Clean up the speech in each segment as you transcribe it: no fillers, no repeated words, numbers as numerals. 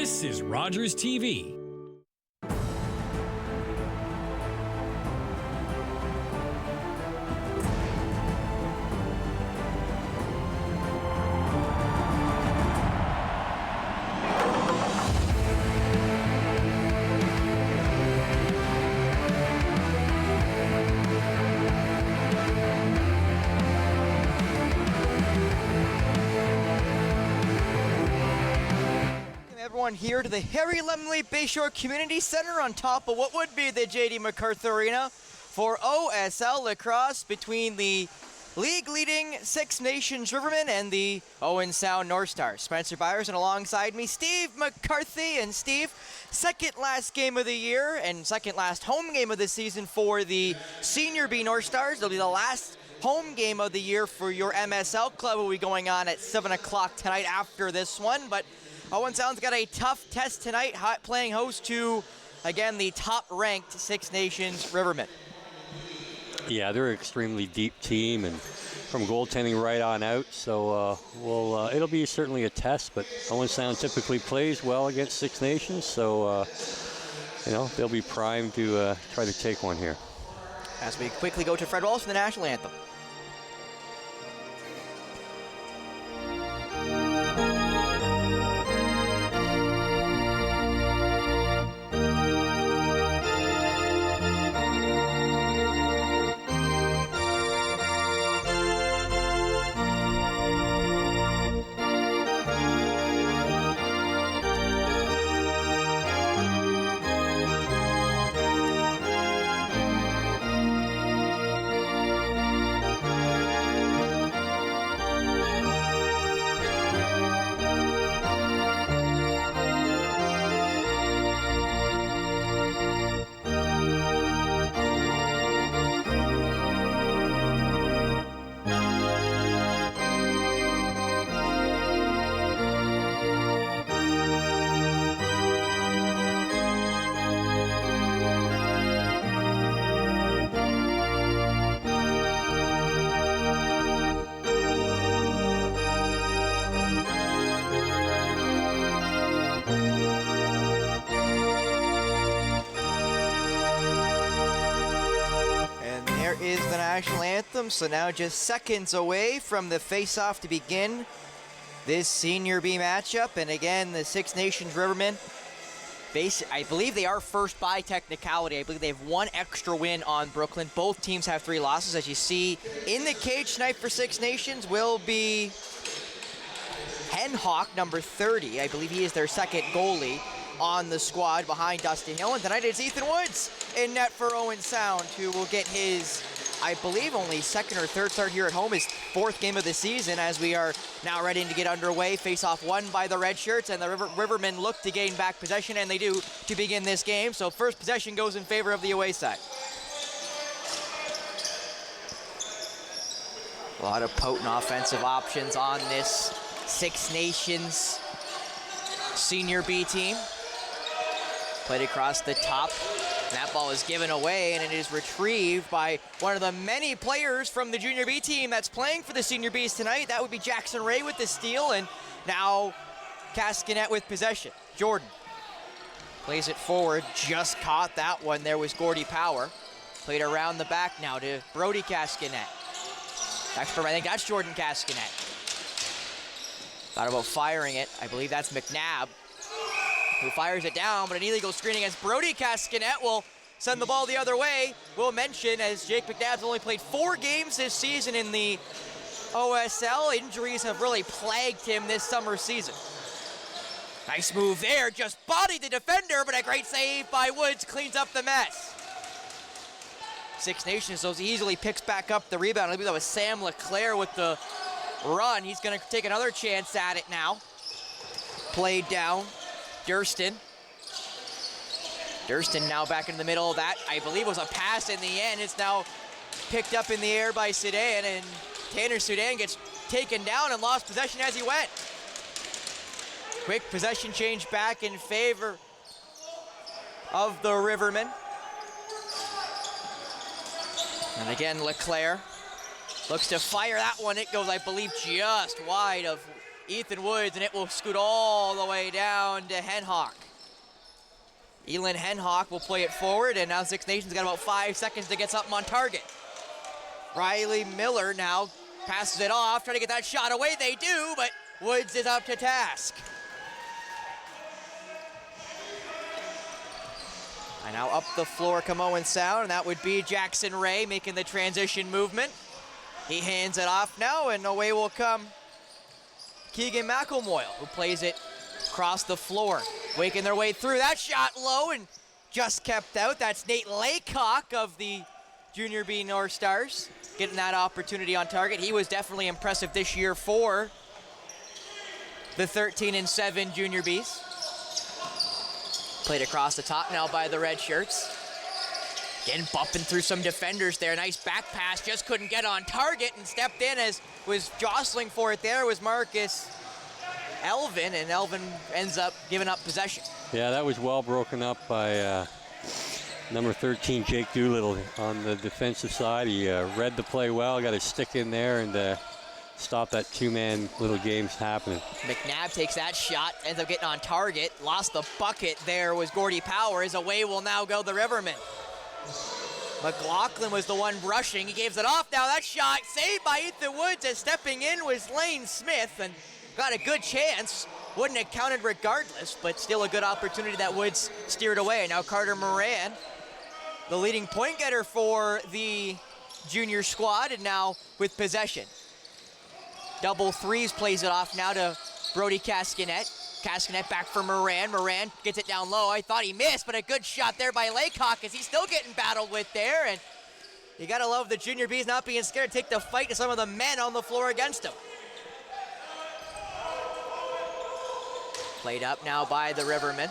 This is Rogers TV. Here to the Harry Lumley Bayshore Community Center on top of what would be the J.D. MacArthur Arena for OSL Lacrosse between the league-leading Six Nations Rivermen and the Owen Sound Northstars. Spencer Byers, and alongside me, Steve McCarthy. And Steve, second last game of the year and second last home game of the season for the Senior B Northstars. It'll be the last home game of the year for your MSL club. Will be going on at 7 o'clock tonight after this one, but Owen Sound's got a tough test tonight, playing host to, again, the top-ranked Six Nations Rivermen. Yeah, they're an extremely deep team, and from goaltending right on out, so it'll be certainly a test, but Owen Sound typically plays well against Six Nations, so they'll be primed to try to take one here. As we quickly go to Fred Walsh for the national anthem. Is the national anthem, so now just seconds away from the face-off to begin this Senior B matchup. And again, the Six Nations Rivermen, I believe they are first by technicality. I believe they have one extra win on Brooklyn. Both teams have 3 losses. As you see, in the cage tonight for Six Nations will be Henhawk, number 30. I believe he is their second goalie on the squad behind Dustin Hill. And tonight it's Ethan Woods in net for Owen Sound, who will get his, I believe, only second or third start here at home, his 4th game of the season, as we are now ready to get underway. Face-off won by the Red Shirts, and the Rivermen look to gain back possession, and they do, to begin this game. So first possession goes in favor of the away side. A lot of potent offensive options on this Six Nations Senior B team. Played across the top. That ball is given away, and it is retrieved by one of the many players from the Junior B team that's playing for the Senior Bs tonight. That would be Jackson Ray with the steal, and now Cascanet with possession. Jordan plays it forward, just caught that one. There was Gordy Power. Played around the back now to Brody Cascanet. Extra, I think that's Jordan Cascanet. Thought about firing it. I believe that's McNabb, who fires it down, but an illegal screen against Brody Cascanet will send the ball the other way. We'll mention, as Jake McNabb's only played 4 games this season in the OSL, injuries have really plagued him this summer season. Nice move there, just bodied the defender, but a great save by Woods cleans up the mess. Six Nations, so easily picks back up the rebound. I believe that was Sam LeClaire with the run. He's gonna take another chance at it now. Played down. Durston now back in the middle of that. I believe was a pass in the end. It's now picked up in the air by Sudan, and Tanner Sudan gets taken down and lost possession as he went. Quick possession change back in favor of the Rivermen. And again, LeClaire looks to fire that one. It goes, I believe, just wide of Ethan Woods, and it will scoot all the way down to Henhock. Elin Henhock will play it forward, and now Six Nations got about 5 seconds to get something on target. Riley Miller now passes it off, trying to get that shot away. They do, but Woods is up to task. And now up the floor come Owen Sound, and that would be Jackson Ray making the transition movement. He hands it off now, and away will come Keegan McElmoyle, who plays it across the floor, waking their way through. That shot low and just kept out. That's Nate Laycock of the Junior B Northstars getting that opportunity on target. He was definitely impressive this year for the 13-7 Junior Bs. Played across the top now by the red shirts. Again, bumping through some defenders there. Nice back pass, just couldn't get on target, and stepped in as was jostling for it there was Marcus Elvin, and Elvin ends up giving up possession. Yeah, that was well broken up by number 13, Jake Doolittle, on the defensive side. He read the play well, got his stick in there, and stopped that two-man little games happening. McNabb takes that shot, ends up getting on target. Lost the bucket there was Gordy Powers. Away will now go the Rivermen. McLaughlin was the one rushing. He gives it off now. That shot saved by Ethan Woods, as stepping in was Lane Smith, and got a good chance. Wouldn't have counted regardless, but still a good opportunity that Woods steered away. Now Carter Moran, the leading point getter for the junior squad, and now with possession. Double threes, plays it off now to Brody Cascanet. Cascanet back for Moran. Moran gets it down low. I thought he missed, but a good shot there by Laycock, as he's still getting battled with there. And you gotta love the Junior Bs not being scared to take the fight to some of the men on the floor against him. Played up now by the Rivermen.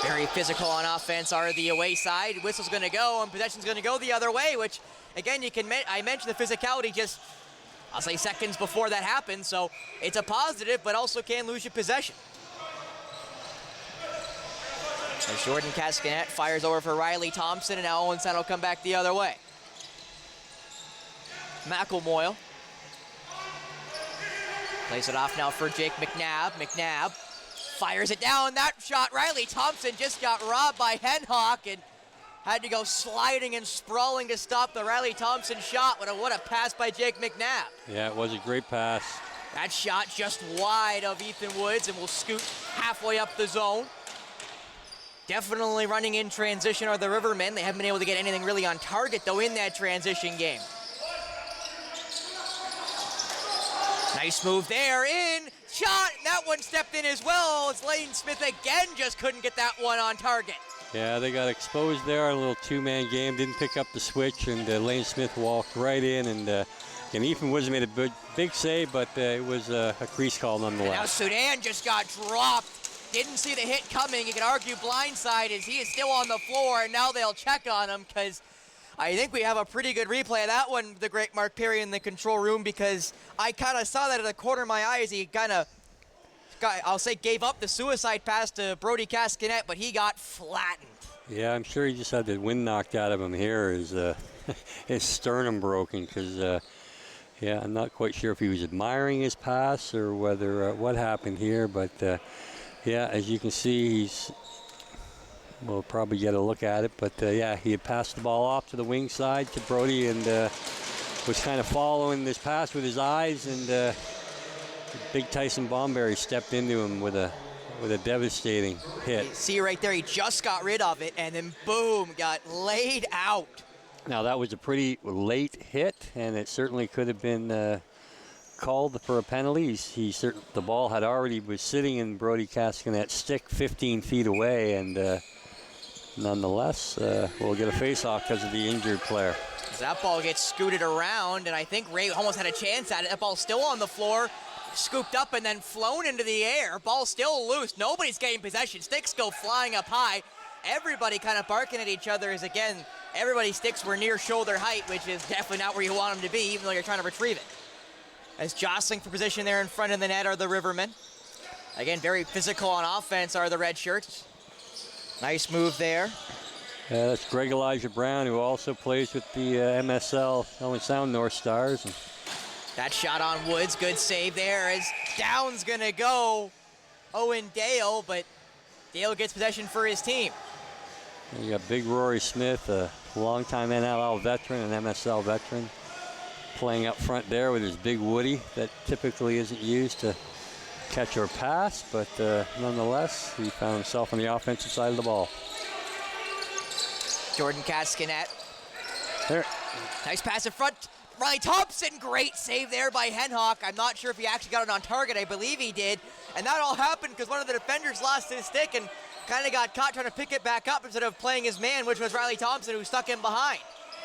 Very physical on offense are the away side. Whistle's gonna go, and possession's gonna go the other way, which, again, I mentioned the physicality just, I'll say, seconds before that happened, so it's a positive, but also can lose you possession. As Jordan Cascanet fires over for Riley Thompson, and now Owen Sound will come back the other way. McElmoyle plays it off now for Jake McNabb. McNabb fires it down. That shot, Riley Thompson just got robbed by Henhock and had to go sliding and sprawling to stop the Riley Thompson shot. What a pass by Jake McNabb. Yeah, it was a great pass. That shot just wide of Ethan Woods, and will scoot halfway up the zone. Definitely running in transition are the Rivermen. They haven't been able to get anything really on target, though, in that transition game. Nice move there, in, shot, and that one stepped in as well, as Lane Smith again just couldn't get that one on target. Yeah, they got exposed there, a little two-man game, didn't pick up the switch, and Lane Smith walked right in, and Ethan Woods made a big save, but it was a crease call nonetheless. And now Sudan just got dropped. Didn't see the hit coming. You could argue blindside, as he is still on the floor, and now they'll check on him, because I think we have a pretty good replay of that one, the great Mark Perry in the control room, because I kind of saw that at the corner of my eye as he kind of, I'll say, gave up the suicide pass to Brody Cascanet, but he got flattened. Yeah, I'm sure he just had the wind knocked out of him here. His sternum broken, because, yeah, I'm not quite sure if he was admiring his pass or whether what happened here, but, yeah, as you can see, we'll probably get a look at it, but, yeah, he had passed the ball off to the wing side to Brody, and was kind of following this pass with his eyes, and big Tyson Bomberry stepped into him with a devastating hit. You see right there, he just got rid of it, and then boom, got laid out. Now that was a pretty late hit, and it certainly could have been called for a penalty. The ball was sitting in Brody Cascanet's stick 15 feet away, and nonetheless, we'll get a face-off because of the injured player. That ball gets scooted around, and I think Ray almost had a chance at it. That ball's still on the floor, scooped up and then flown into the air. Ball still loose. Nobody's getting possession. Sticks go flying up high. Everybody kind of barking at each other, as, again, everybody's sticks were near shoulder height, which is definitely not where you want them to be, even though you're trying to retrieve it. As jostling for position there in front of the net are the Rivermen. Again, very physical on offense are the red shirts. Nice move there. That's Greg Elijah Brown, who also plays with the MSL Owen Sound Northstars. And That shot on Woods, good save there as down's gonna go Owen Dale, but Dale gets possession for his team. You got big Rory Smith, a longtime NLL veteran and MSL veteran, playing up front there with his big Woody that typically isn't used to catch or pass, but nonetheless, he found himself on the offensive side of the ball. Jordan Cascanet. There. Nice pass in front. Riley Thompson, great save there by Henhock. I'm not sure if he actually got it on target. I believe he did. And that all happened because one of the defenders lost his stick and kind of got caught trying to pick it back up instead of playing his man, which was Riley Thompson, who stuck him behind.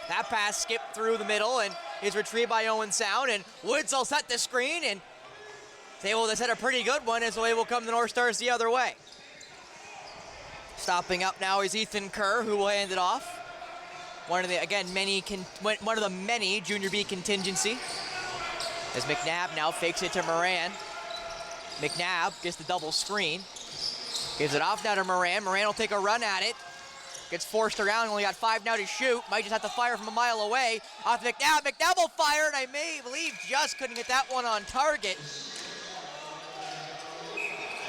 That pass skipped through the middle and is retrieved by Owen Sound, and Woods will set the screen and is able to set a pretty good one as the way will come the Northstars the other way. Stopping up now is Ethan Kerr, who will hand it off. One of the many Junior B contingency. As McNabb now fakes it to Moran. McNabb gets the double screen. Gives it off now to Moran. Moran will take a run at it. Gets forced around, only got 5 now to shoot. Might just have to fire from a mile away. Off to McNabb. McNabb will fire, and I believe just couldn't get that one on target.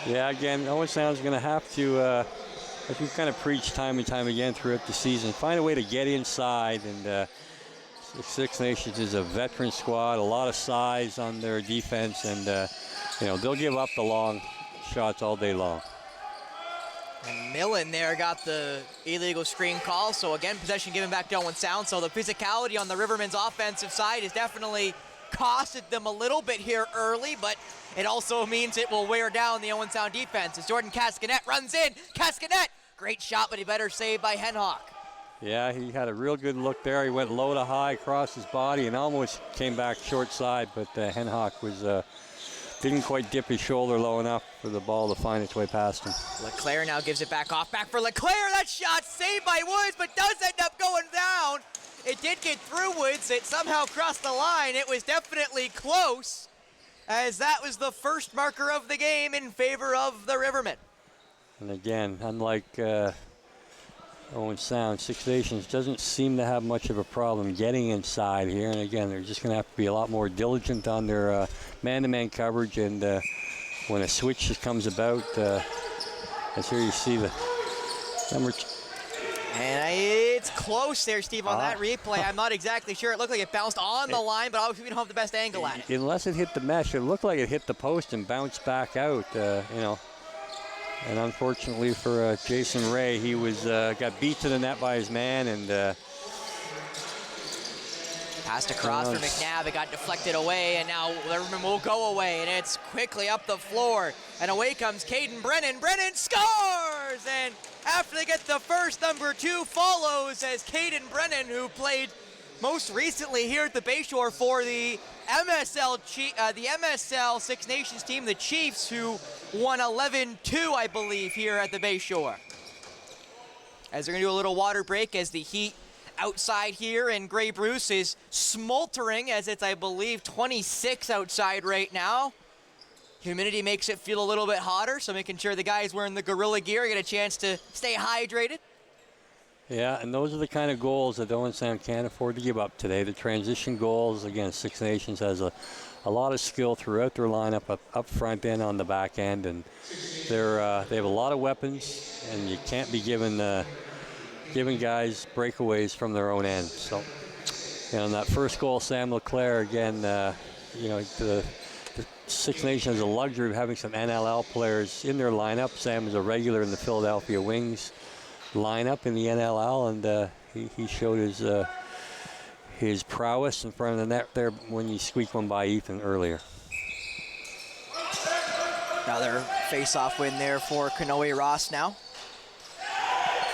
Yeah, again, Owen Sound's going to have to, as we've kind of preached time and time again throughout the season, find a way to get inside. And Six Nations is a veteran squad, a lot of size on their defense, and they'll give up the long shots all day long. And Millen there got the illegal screen call, so again, possession given back to Owen Sound. So the physicality on the Rivermen's offensive side has definitely costed them a little bit here early, but it also means it will wear down the Owen Sound defense as Jordan Cascanet runs in. Cascanet, great shot, but he better saved by Henhock. Yeah, he had a real good look there. He went low to high across his body and almost came back short side, but Henhock didn't quite dip his shoulder low enough for the ball to find its way past him. LeClaire now gives it back off. Back for LeClaire. That shot saved by Woods, but does end up going down. It did get through Woods. It somehow crossed the line. It was definitely close, as that was the first marker of the game in favor of the Rivermen. And again, unlike Owen Sound, Six Nations doesn't seem to have much of a problem getting inside here. And again, they're just going to have to be a lot more diligent on their man-to-man coverage. And when a switch comes about, as here you see the number. And it's close there, Steve, on that replay. I'm not exactly sure. It looked like it bounced on the line, but obviously we don't have the best angle at it. Unless it hit the mesh, it looked like it hit the post and bounced back out, And unfortunately for Jason Ray, he was got beat to the net by his man and passed across for McNabb. It got deflected away, and now Riverman will go away, and it's quickly up the floor. And away comes Caden Brennan. Brennan scores! And after they get the first, number 2 follows as Caden Brennan, who played most recently here at the Bayshore for the MSL Six Nations team, the Chiefs, who won 11-2, I believe, here at the Bayshore. As they're going to do a little water break as the heat outside here in Grey Bruce is smoldering, as it's, I believe, 26 outside right now. Humidity makes it feel a little bit hotter, so making sure the guys wearing the Gorilla gear get a chance to stay hydrated. Yeah, and those are the kind of goals that Owen Sound can't afford to give up today. The transition goals, again, Six Nations has a lot of skill throughout their lineup up front and on the back end, and they have a lot of weapons, and you can't be giving guys breakaways from their own end. So, on that first goal, Sam LeClaire, again, the Six Nations has a luxury of having some NLL players in their lineup. Sam is a regular in the Philadelphia Wings lineup in the NLL, and he showed his prowess in front of the net there when he squeaked one by Ethan earlier. Another face-off win there for Kanoe Ross now.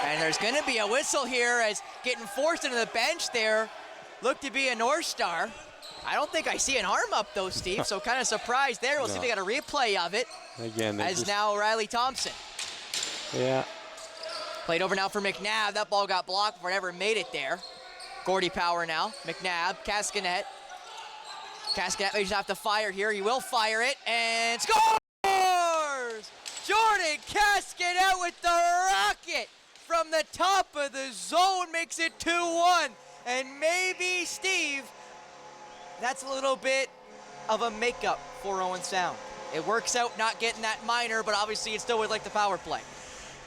And there's going to be a whistle here as getting forced into the bench there. Looked to be a North Star. I don't think I see an arm up though, Steve, so kind of surprised there. We'll see if we got a replay of it. Again, as now Riley Thompson. Yeah. Played over now for McNabb. That ball got blocked before it ever made it there. Gordy Power now. McNabb, Cascanet. Cascanet may just have to fire here. He will fire it and scores! Jordan Cascanet with the rocket from the top of the zone makes it 2-1. And maybe, Steve, that's a little bit of a makeup for Owen Sound. It works out not getting that minor, but obviously it still would like the power play.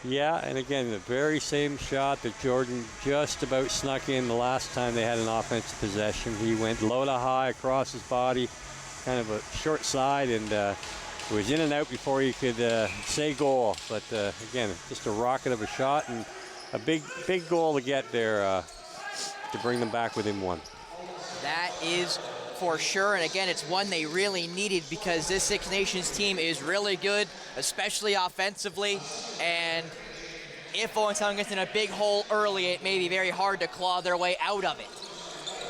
Yeah, and again, the very same shot that Jordan just about snuck in the last time they had an offensive possession. He went low to high across his body, kind of a short side, and it was in and out before he could say goal. But again, just a rocket of a shot and a big goal to get there to bring them back within one. That is for sure, and again, it's one they really needed because this Six Nations team is really good, especially offensively, and if Owen Sound gets in a big hole early, it may be very hard to claw their way out of it.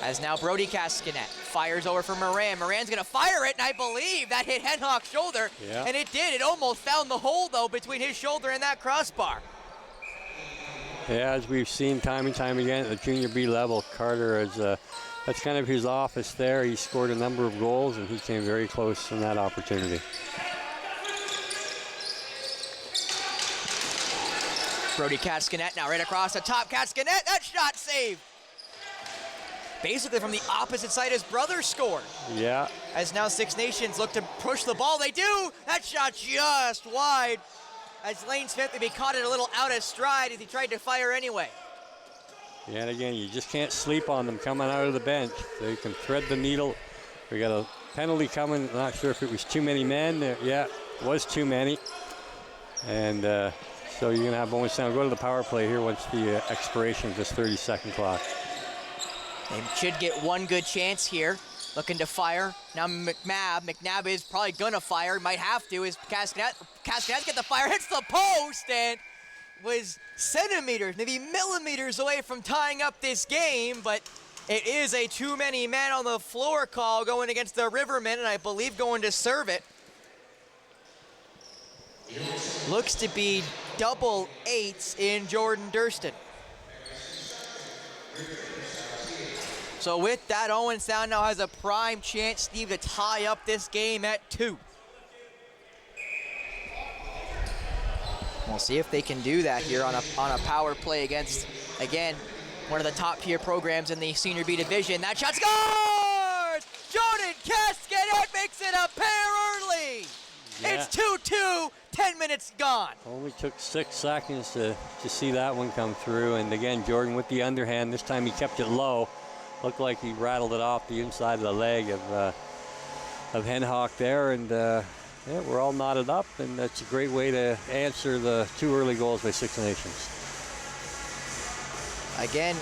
As now Brody Cascanet fires over for Moran. Moran's gonna fire it, and I believe that hit Henhock's shoulder, and it did. It almost found the hole, though, between his shoulder and that crossbar. Yeah, as we've seen time and time again at the junior B level, Carter is that's kind of his office there. He scored a number of goals, and he came very close in that opportunity. Brody Cascanet now right across the top. Cascanet, that shot saved. Basically from the opposite side, his brother scored. Yeah. As now Six Nations look to push the ball. They do. That shot just wide. As Lane Smith maybe caught it a little out of stride as he tried to fire anyway. Yeah, and again, you just can't sleep on them coming out of the bench. They can thread the needle. We got a penalty coming. Not sure if it was too many men. Yeah, it was too many. And so you're going to have Owen Sound go to the power play here once the expiration of this 30-second clock. They should get one good chance here. Looking to fire. Now McNabb is probably going to fire. Might have to. Is Cascanet get the fire. Hits the post and was centimeters, maybe millimeters away from tying up this game, but it is a too many men on the floor call going against the Rivermen, and I believe going to serve it. Looks to be double eights in Jordan Durston. So with that, Owen Sound now has a prime chance, Steve, to tie up this game at 2. We'll see if they can do that here on a power play against, again, one of the top-tier programs in the Senior B division. That shot scores! Jordan Cascanet makes it a pair early! Yeah. It's 2-2, 10 minutes gone. Only took 6 seconds to see that one come through. And again, Jordan with the underhand. This time he kept it low. Looked like he rattled it off the inside of the leg of Henhock there. And yeah, we're all knotted up, and that's a great way to answer the 2 early goals by Six Nations. Again,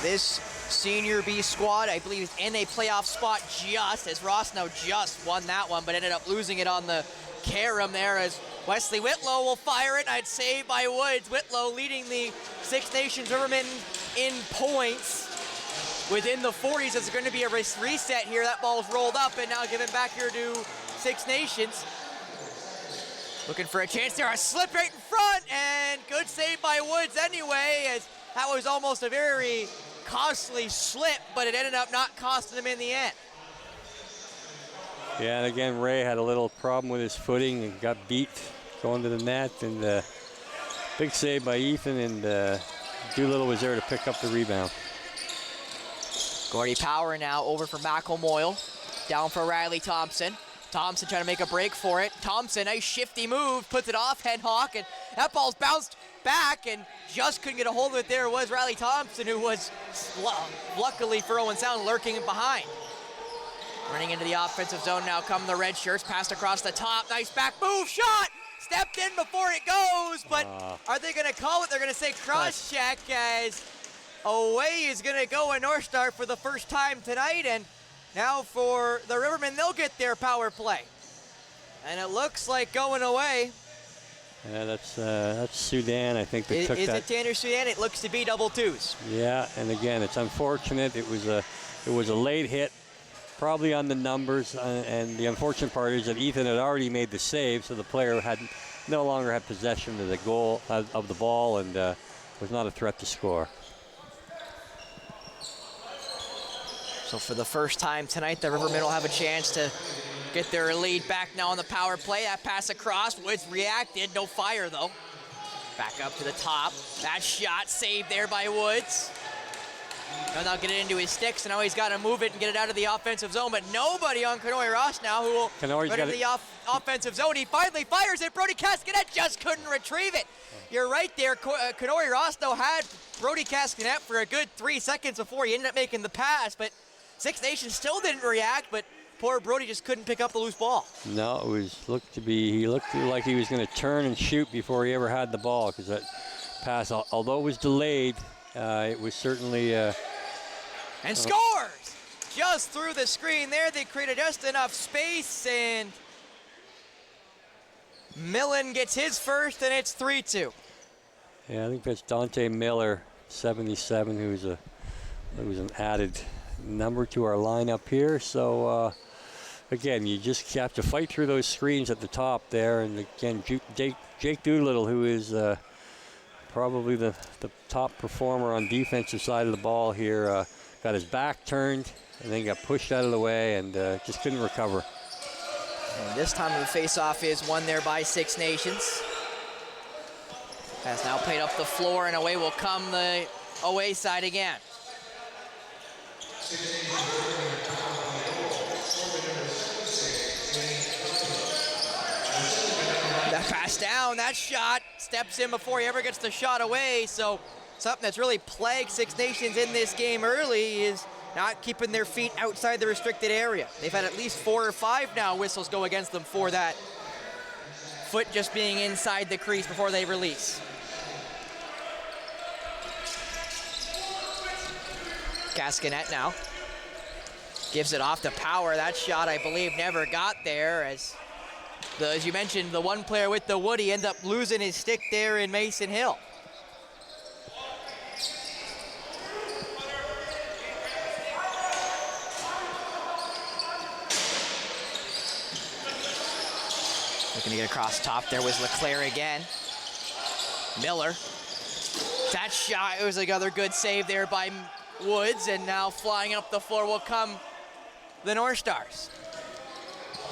this Senior B squad, I believe, is in a playoff spot just as Ross now just won that one, but ended up losing it on the carom there as Wesley Whitlow will fire it. I'd say by Woods. Whitlow leading the Six Nations Rivermen in points. Within the 40s, it's going to be a reset here. That ball's rolled up and now given back here to Six Nations. Looking for a chance there, a slip right in front, and good save by Woods anyway, as that was almost a very costly slip, but it ended up not costing him in the end. Yeah, and again, Ray had a little problem with his footing and got beat going to the net, and big save by Ethan, and Doolittle was there to pick up the rebound. Gordy Power now over for McElmoyle, down for Riley Thompson. Thompson trying to make a break for it. Thompson, nice shifty move, puts it off Henhock, and that ball's bounced back and just couldn't get a hold of it. There was Riley Thompson, who was, luckily for Owen Sound, lurking behind. Running into the offensive zone now come the red shirts, passed across the top, nice back move, shot! Stepped in before it goes, but are they gonna call it? They're gonna say cross check, as away is gonna go a Northstar for the first time tonight, and now for the Rivermen, they'll get their power play. And it looks like going away. Yeah, that's Sudan, I think, that took that. Is it Tanner Sudan? It looks to be double twos. Yeah, and again, it's unfortunate. It was a late hit, probably on the numbers, and the unfortunate part is that Ethan had already made the save, so the player had no longer had possession of the goal of the ball, and was not a threat to score. So for the first time tonight, the Rivermen will have a chance to get their lead back now on the power play. That pass across, Woods reacted, no fire though. Back up to the top, that shot saved there by Woods. Now get it into his sticks, and now he's got to move it and get it out of the offensive zone, but nobody on Kanoe Ross now who will get into the offensive zone. He finally fires it. Brody Cascanet just couldn't retrieve it. You're right there. Kanoe Ross, though, had Brody Cascanet for a good 3 seconds before he ended up making the pass, but Six Nations still didn't react, but poor Brody just couldn't pick up the loose ball. No, he looked like he was going to turn and shoot before he ever had the ball, because that pass, although it was delayed, it was certainly... and scores! Just through the screen there. They created just enough space, and Millen gets his first, and it's 3-2. Yeah, I think that's Dante Miller, 77, who's an added number to our lineup here. So, again, you just have to fight through those screens at the top there. And again, Jake Doolittle, who is probably the top performer on defensive side of the ball here, got his back turned and then got pushed out of the way and just couldn't recover. And this time the face-off is won there by Six Nations. Pass now played up the floor, and away will come the away side again. That pass down, that shot steps in before he ever gets the shot away. So something that's really plagued Six Nations in this game early is not keeping their feet outside the restricted area. They've had at least 4 or 5 now whistles go against them for that foot just being inside the crease before they release. Cascanet now gives it off to Power. That shot, I believe, never got there, as you mentioned, the one player with the Woody ended up losing his stick there in Mason Hill. Looking to get across top there was Leclerc again. Miller. That shot, it was another good save there by Woods, and now flying up the floor will come the Northstars.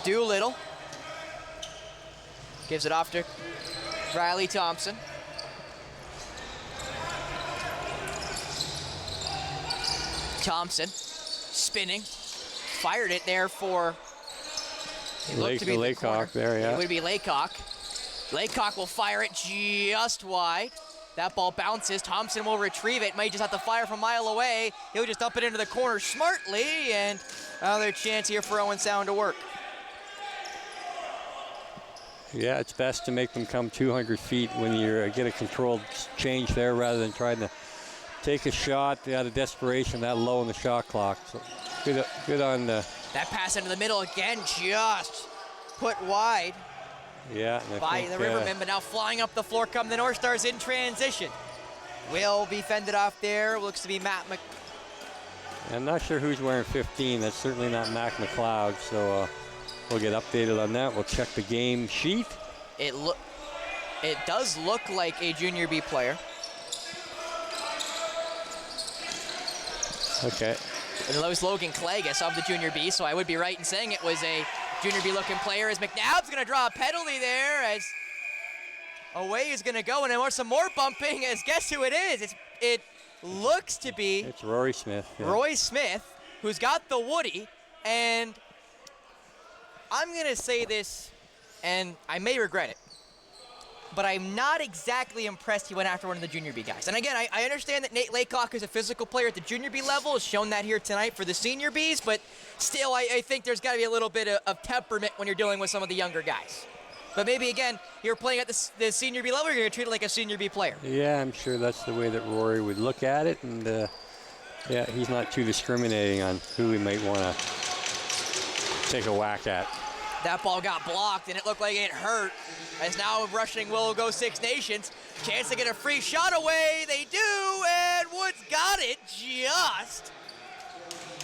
Doolittle gives it off to Riley Thompson. Thompson spinning, fired it there for Laycock there, yeah. It would be Laycock. Laycock will fire it just wide. That ball bounces. Thompson will retrieve it. Might just have to fire from a mile away. He'll just dump it into the corner smartly, and another chance here for Owen Sound to work. Yeah, it's best to make them come 200 feet when you get a controlled change there rather than trying to take a shot out of desperation that low in the shot clock. So good on the... That pass into the middle again, just put wide. Yeah, by the Rivermen, but now flying up the floor come the Northstars in transition. Will be fended off there. Looks to be Matt I'm not sure who's wearing 15. That's certainly not Mac McLeod, so we'll get updated on that. We'll check the game sheet. It does look like a Junior B player. Okay. And it was Logan Clagus of the Junior B, so I would be right in saying it was a Junior B looking player, as McNabb's gonna draw a penalty there, as away is gonna go, and then some more bumping, as guess who it is? It looks to be... It's Rory Smith. Yeah. Roy Smith, who's got the Woody, and I'm gonna say this, and I may regret it, but I'm not exactly impressed he went after one of the Junior B guys. And again, I understand that Nate Laycock is a physical player at the Junior B level, has shown that here tonight for the Senior Bs, but still, I think there's got to be a little bit of temperament when you're dealing with some of the younger guys. But maybe, again, you're playing at the Senior B level, you're going to treat it like a Senior B player. Yeah, I'm sure that's the way that Rory would look at it, and yeah, he's not too discriminating on who he might want to take a whack at. That ball got blocked, and it looked like it hurt. As now rushing will go Six Nations. Chance to get a free shot away. They do, and Woods got it just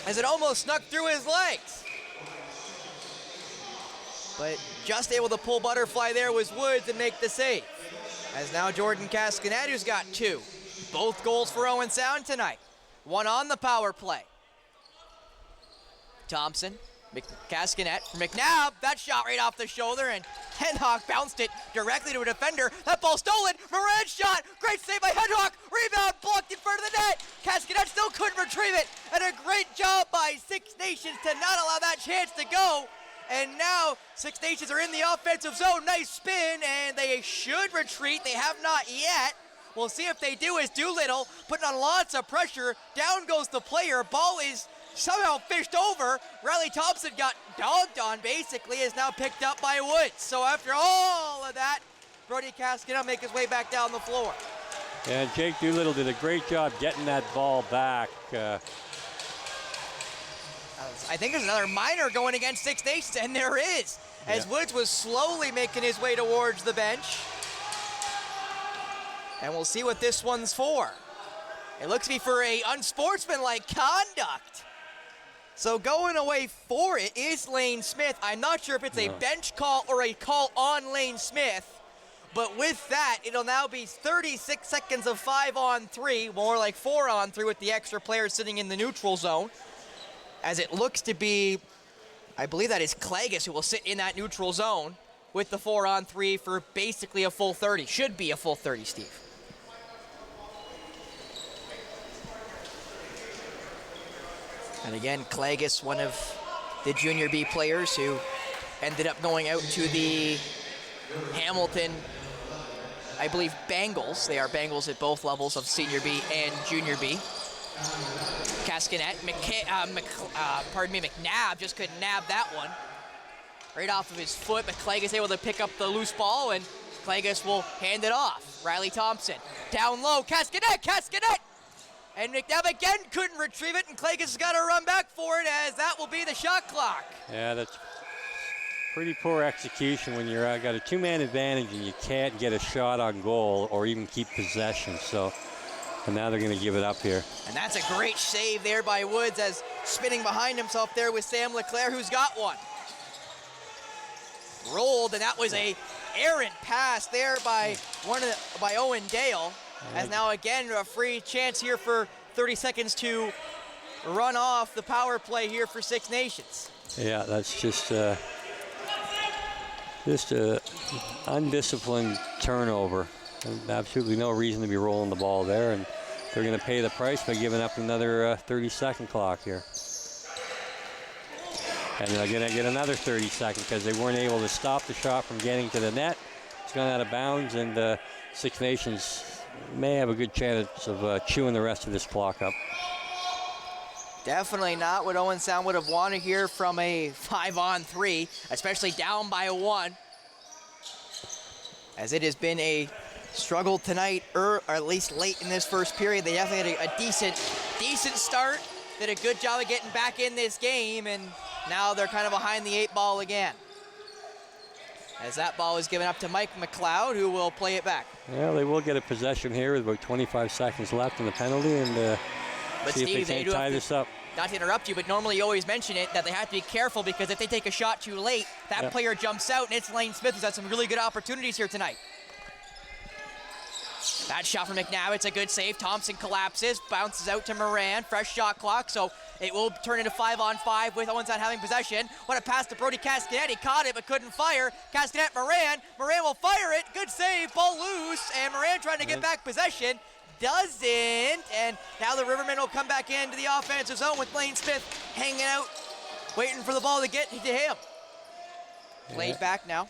as it almost snuck through his legs. But just able to pull butterfly there was Woods and make the save. As now Jordan Cascanet, who's got 2. Both goals for Owen Sound tonight. One on the power play. Thompson Cascanet for McNabb. That shot right off the shoulder, and Henhock bounced it directly to a defender. That ball stolen. Moran's shot. Great save by Henhock. Rebound blocked in front of the net. Cascanet still couldn't retrieve it. And a great job by Six Nations to not allow that chance to go. And now Six Nations are in the offensive zone. Nice spin, and they should retreat. They have not yet. We'll see if they do. As Doolittle putting on lots of pressure. Down goes the player. Ball is somehow fished over. Riley Thompson got dogged on, basically, is now picked up by Woods. So after all of that, Brody Cascanet will make his way back down the floor. And Jake Doolittle did a great job getting that ball back. I think there's another minor going against Six Nations, and there is, as Woods was slowly making his way towards the bench. And we'll see what this one's for. It looks to be for a unsportsmanlike conduct. So going away for it is Lane Smith. I'm not sure if it's a bench call or a call on Lane Smith. But with that, it'll now be 36 seconds of 5-on-3, more like 4-on-3 with the extra player sitting in the neutral zone. As it looks to be, I believe that is Klages who will sit in that neutral zone with the 4-on-3 for basically a full 30. Should be a full 30, Steve. And again, Klages, one of the Junior B players who ended up going out to the Hamilton, I believe, Bengals. They are Bengals at both levels of Senior B and Junior B. Cascanet, McNabb just couldn't nab that one. Right off of his foot, but Klages able to pick up the loose ball, and Klages will hand it off. Riley Thompson, down low, Cascanet! And McNabb again couldn't retrieve it, and Klages has got to run back for it, as that will be the shot clock. Yeah, that's pretty poor execution when you're got a two-man advantage and you can't get a shot on goal or even keep possession. So, and now they're going to give it up here. And that's a great save there by Woods, as spinning behind himself there with Sam Leclerc, who's got one. Rolled, and that was a errant pass there by Owen Dale. As now again a free chance here for 30 seconds to run off the power play here for Six Nations. Yeah, that's just undisciplined turnover. And absolutely no reason to be rolling the ball there, and they're going to pay the price by giving up another 30-second clock here. And they're going to get another 30 seconds because they weren't able to stop the shot from getting to the net. It's gone out of bounds, and Six Nations may have a good chance of chewing the rest of this clock up. Definitely not what Owen Sound would have wanted here from a 5-on-3, especially down by 1. As it has been a struggle tonight, or at least late in this first period. They definitely had a decent start. Did a good job of getting back in this game, and now they're kind of behind the 8 ball again. As that ball is given up to Mike McLeod, who will play it back. Well, they will get a possession here with about 25 seconds left in the penalty, and see Steve, if they can't tie this up. Not to interrupt you, but normally you always mention it, that they have to be careful, because if they take a shot too late, that player jumps out, and it's Lane Smith, who's had some really good opportunities here tonight. That shot from McNabb, it's a good save. Thompson collapses, bounces out to Moran. Fresh shot clock, so it will turn into 5-on-5 with Owen Sound having possession. What a pass to Brody Cascanet. He caught it but couldn't fire. Cascanet, Moran. Moran will fire it. Good save. Ball loose, and Moran trying to get back possession. Doesn't, and now the Rivermen will come back into the offensive zone with Lane Smith hanging out, waiting for the ball to get to him. Played back now.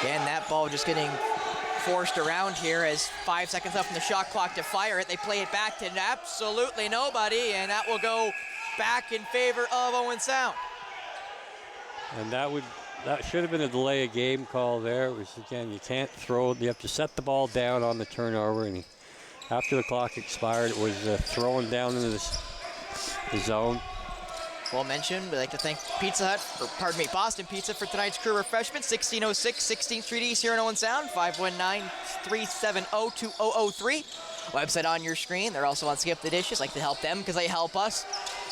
Again, that ball just getting forced around here as 5 seconds left in the shot clock to fire it. They play it back to absolutely nobody, and that will go back in favor of Owen Sound. And that should have been a delay of game call there. It was, again, you can't throw, you have to set the ball down on the turnover, and after the clock expired, it was thrown down into the zone. Well mentioned, we'd like to thank Boston Pizza for tonight's crew refreshment. 1606 16th Street East here in Owen Sound, 519-370-2003. Website on your screen. They're also on Skip the Dishes. Like to help them because they help us.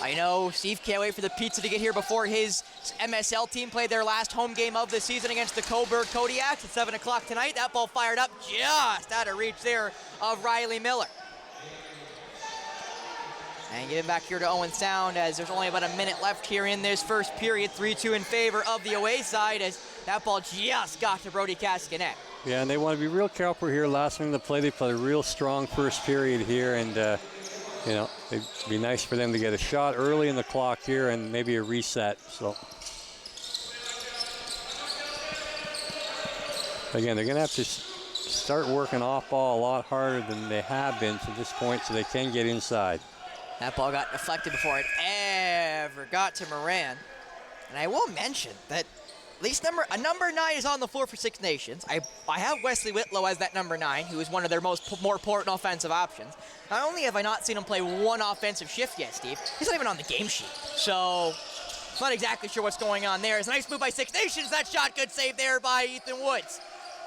I know Steve can't wait for the pizza to get here before his MSL team played their last home game of the season against the Coburg Kodiaks at 7 o'clock tonight. That ball fired up just out of reach there of Riley Miller. And getting back here to Owen Sound as there's only about a minute left here in this first period. 3-2 in favor of the away side as that ball just got to Brody Kaskanek. Yeah, and they want to be real careful here. Last minute of the play, they played a real strong first period here, and you know, it'd be nice for them to get a shot early in the clock here and maybe a reset. So again, they're going to have to start working off ball a lot harder than they have been to this point so they can get inside. That ball got deflected before it ever got to Moran. And I will mention that at least number 9 is on the floor for Six Nations. I have Wesley Whitlow as that number 9, who is one of their more important offensive options. Not only have I not seen him play one offensive shift yet, Steve, he's not even on the game sheet. So, not exactly sure what's going on there. It's a nice move by Six Nations. That shot, good save there by Ethan Woods.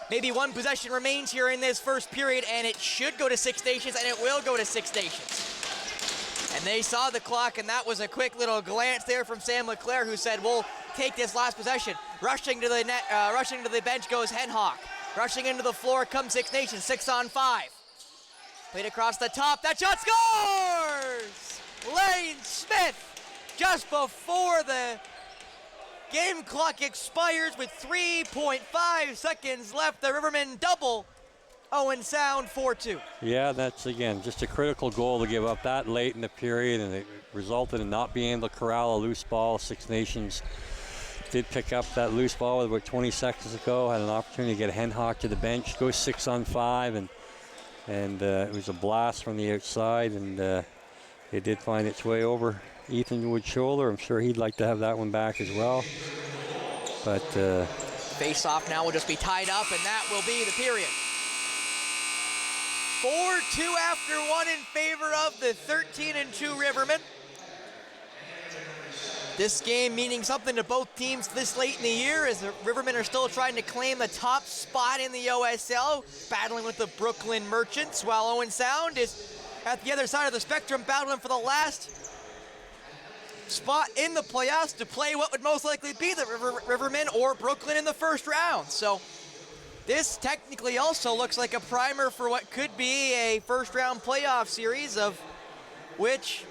Maybe one possession remains here in this first period, and it should go to Six Nations, and it will go to Six Nations. And they saw the clock, and that was a quick little glance there from Sam Leclerc, who said, we'll take this last possession. Rushing to the net, rushing to the bench goes Henhock. Rushing into the floor comes Six Nations, 6-on-5. Played across the top, that shot scores! Lane Smith, just before the game clock expires with 3.5 seconds left. The Rivermen double. Owen Sound 4-2. Yeah, that's, again, just a critical goal to give up that late in the period, and it resulted in not being able to corral a loose ball. Six Nations did pick up that loose ball with about 20 seconds ago, had an opportunity to get Henhock to the bench, goes 6-on-5, and it was a blast from the outside, and it did find its way over Ethan Wood's shoulder. I'm sure he'd like to have that one back as well. But face-off now will just be tied up, and that will be the period. 4-2 after one in favor of the 13-2 Rivermen. This game meaning something to both teams this late in the year as the Rivermen are still trying to claim the top spot in the OSL, battling with the Brooklyn Merchants, while Owen Sound is at the other side of the spectrum battling for the last spot in the playoffs to play what would most likely be the Rivermen or Brooklyn in the first round. So this technically also looks like a primer for what could be a first-round playoff series, of which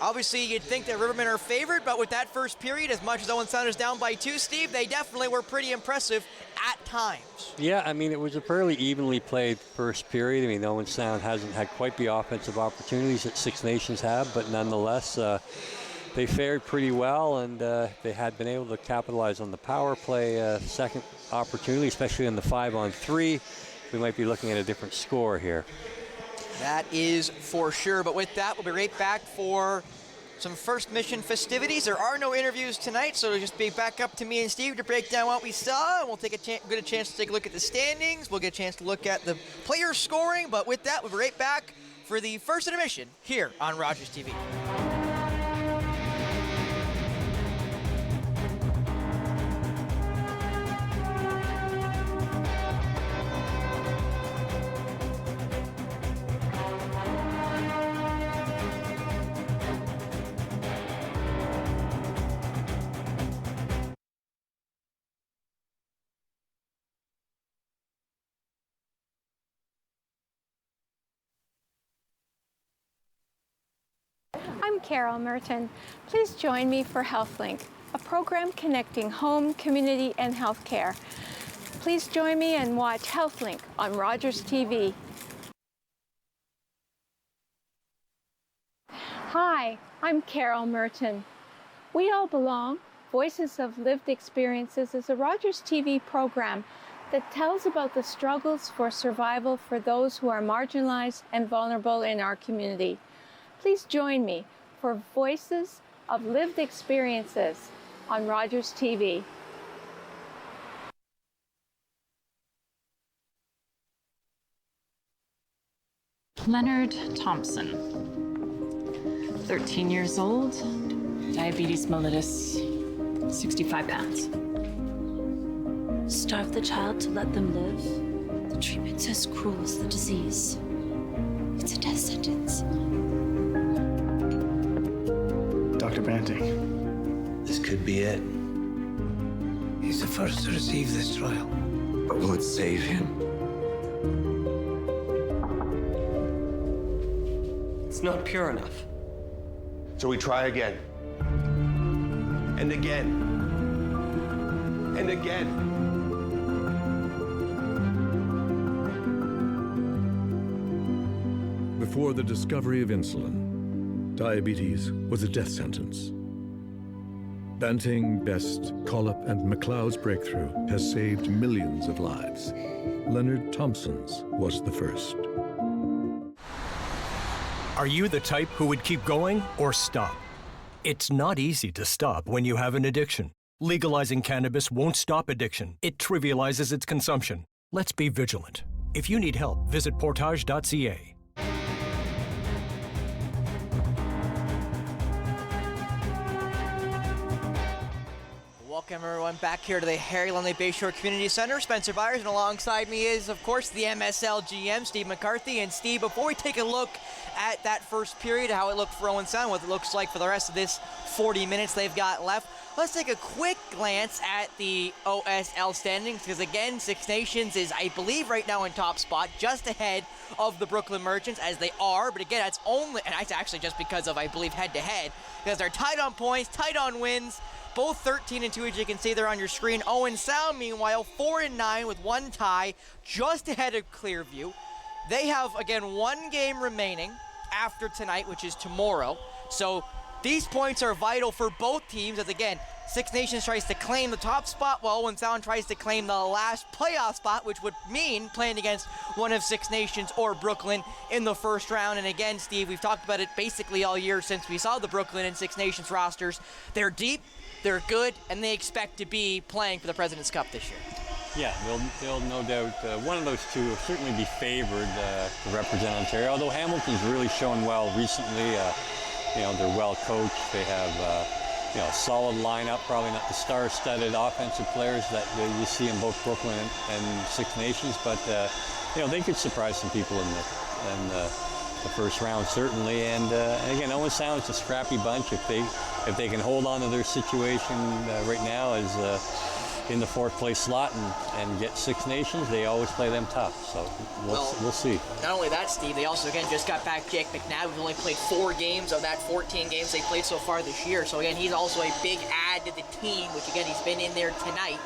obviously you'd think that Rivermen are favored, but with that first period, as much as Owen Sound is down by 2, Steve, they definitely were pretty impressive at times. Yeah, I mean, it was a fairly evenly played first period. I mean, Owen Sound hasn't had quite the offensive opportunities that Six Nations have, but nonetheless, they fared pretty well, and they had been able to capitalize on the power play second opportunity, especially on the 5-on-3. We might be looking at a different score here. That is for sure, but with that, we'll be right back for some first mission festivities. There are no interviews tonight, so it'll just be back up to me and Steve to break down what we saw, and we'll get a chance to take a look at the standings. We'll get a chance to look at the player scoring, but with that, we'll be right back for the first intermission here on Rogers TV. I'm Carol Merton. Please join me for HealthLink, a program connecting home, community, and healthcare. Please join me and watch HealthLink on Rogers TV. Hi, I'm Carol Merton. We All Belong, Voices of Lived Experiences is a Rogers TV program that tells about the struggles for survival for those who are marginalized and vulnerable in our community. Please join me for Voices of Lived Experiences on Rogers TV. Leonard Thompson, 13 years old, diabetes mellitus, 65 pounds. Starve the child to let them live? The treatment's as cruel as the disease. It's a death sentence. Dr. Dr. Branting. This could be it. He's the first to receive this trial. But will it save him? It's not pure enough. So we try again. And again. And again. Before the discovery of insulin, diabetes was a death sentence. Banting, Best, Collip, and MacLeod's breakthrough has saved millions of lives. Leonard Thompson's was the first. Are you the type who would keep going or stop? It's not easy to stop when you have an addiction. Legalizing cannabis won't stop addiction. It trivializes its consumption. Let's be vigilant. If you need help, visit portage.ca. Welcome everyone back here to the Harry Lumley Bayshore Community Center. Spencer Byers, and alongside me is, of course, the MSL GM, Steve McCarthy. And Steve, before we take a look at that first period, how it looked for Owen Sound, what it looks like for the rest of this 40 minutes they've got left, let's take a quick glance at the OSL standings, because again, Six Nations is, I believe, right now in top spot, just ahead of the Brooklyn Merchants, as they are. But again, that's only, and that's actually just because of, I believe, head-to-head, because they're tight on points, tight on wins. Both 13-2, as you can see there on your screen. Owen Sound, meanwhile, 4-9 with one tie, just ahead of Clearview. They have, again, one game remaining after tonight, which is tomorrow. So these points are vital for both teams, as again, Six Nations tries to claim the top spot, while Owen Sound tries to claim the last playoff spot, which would mean playing against one of Six Nations or Brooklyn in the first round. And again, Steve, we've talked about it basically all year since we saw the Brooklyn and Six Nations rosters. They're deep, they're good, and they expect to be playing for the President's Cup this year. Yeah, they'll no doubt, one of those two will certainly be favored to represent Ontario, although Hamilton's really shown well recently. They're well coached. They have a solid lineup, probably not the star-studded offensive players that you see in both Brooklyn and Six Nations, but they could surprise some people in the first round, certainly. And again, Owen Sound is a scrappy bunch. If they can hold on to their situation right now as in the fourth place slot and get Six Nations, they always play them tough. So we'll see. Not only that, Steve, they also, again, just got back Jake McNabb, who's only played 4 games of that 14 games they played so far this year. So again, he's also a big add to the team, which again, he's been in there tonight.